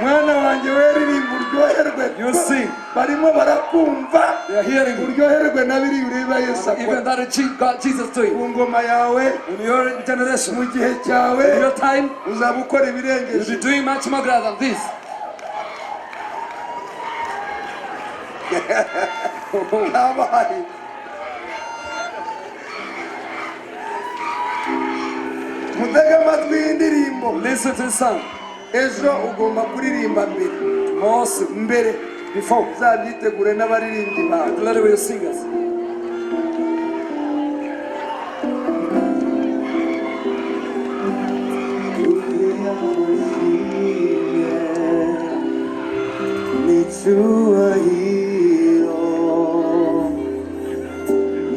mwana wanjye weririmba uryoherwe. You sing. barimo barakumva. They are hearing you. uryoherwe na biri ureba Yesu Even akora. that God Jesus doing. ku ngoma yawe In your generation, mu gihe cyawe in your time, uzaba ukora you'll ibirengeje. be doing much more greater than this. kabaye. mutege amatwi y'indirimbo. Listen to the song. ejo ugomba kuririmba mbere. Most mbere before. uzabyitegure n'abaririmbyi bawe. Let it be your singers.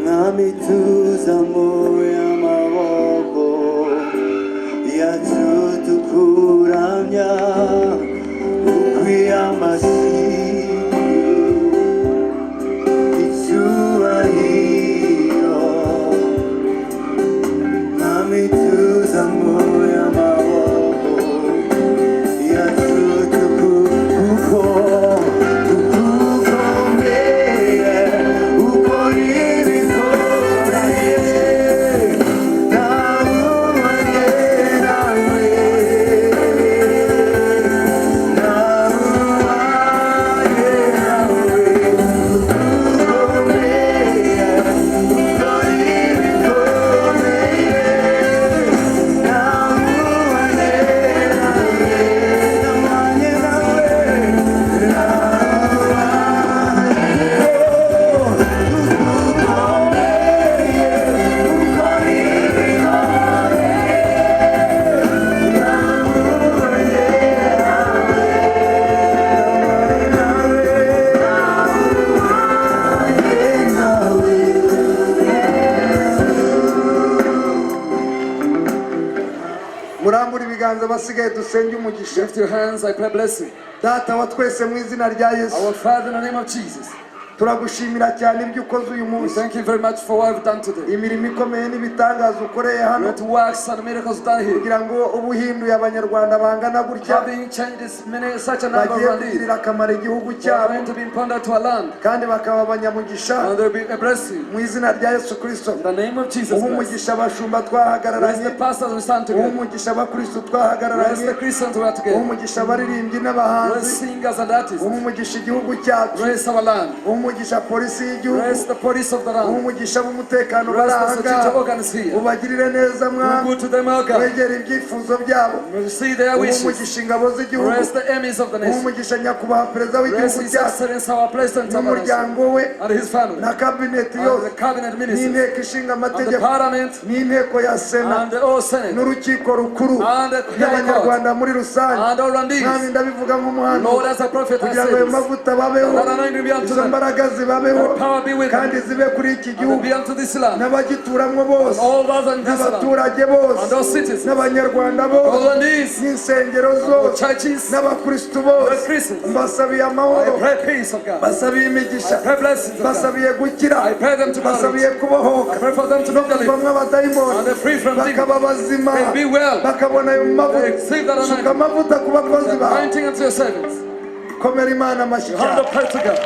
Namituza moya maboko yatutukuramya ukwiyamasiyo icyubahiro. Namituza moya maboko yatutukuko murambura ibiganza basigaye dusenge umugisha. Lift your hands, I pray blessing. data wa twese mu izina rya Yesu Our Father, in the name of Jesus, turagushimira cyane ibyo ukoze uyu We munsi, thank you very much for what you've done today. imirimo ikomeye n'ibitangaza ukoreye hano, Great works and miracles done here. kugira ngo ubuhinduye abanyarwanda bangana gutya Having changed such a number bagiye of these, kugirira akamaro igihugu they are cyabo going to be impounded to a land, kandi bakaba abanyamugisha and there will be a blessing. mu izina rya Yesu Kristo. In the name of Jesus uha Christ. umugisha abashumba Bless twahagararanye, the pastors we stand uha together. umugisha abakristo Bless twahagararanye, the Christians who are uha together. umugisha abaririmbyi Bless n'abahanzi, singers and artists. uha umugisha igihugu cyacu, Bless our land. uha umugisha polisi y'igihugu, Bless the police of the uha land. umugisha b'umutekano bari Bless aha the security ngaha, organs here. ubagirire neza Do mwami, good to them, O God. wegere ibyifuzo byabo, See their uha wishes. umugisha ingabo z'igihugu, Bless the enemies of the uha nation. umugisha nyakubahwa perezida Bless w'igihugu His cyacu Excellency, our President of our nation, n'umuryango we and his family, na kabineti and yose the cabinet ministers, n'inteko ishinga and the amategeko parliament, n'inteko ya sena and the whole Senate, n'urukiko rukuru and the n'abanyarwanda muri rusange. and all Mwami Rwandese. ndabivuga nk'umuhano Lord, as a prophet has kugira ngo said ayo this, mavuta babeho, that anointing be unto izo them, mbaraga zibabeho, that power be with them, kandi zibe kuri iki and gihugu be unto this land, n'abagituramwo bose, all those in this land, n'abaturage bose, and all citizens, n'abanyarwanda all bose, Rwandese, n'insengero the zose, churches, n'abakristu the bose. Christians. Mbasabiye I amahoro, pray peace of God. basabiye imigisha, I pray blessings of God. basabiye gukira, I pray them to basabiye marriage. kubohoka I pray for them to no be delivered, kuvamwo abadayimoni, and they're free from bakaba demons. bazima, They be well. bakabona ayo They mavuta. receive that Suka anointing. amavuta ku bakozi The bawe, anointing unto your servants. komera Imana amashyi Hand cyane. of prayer to God.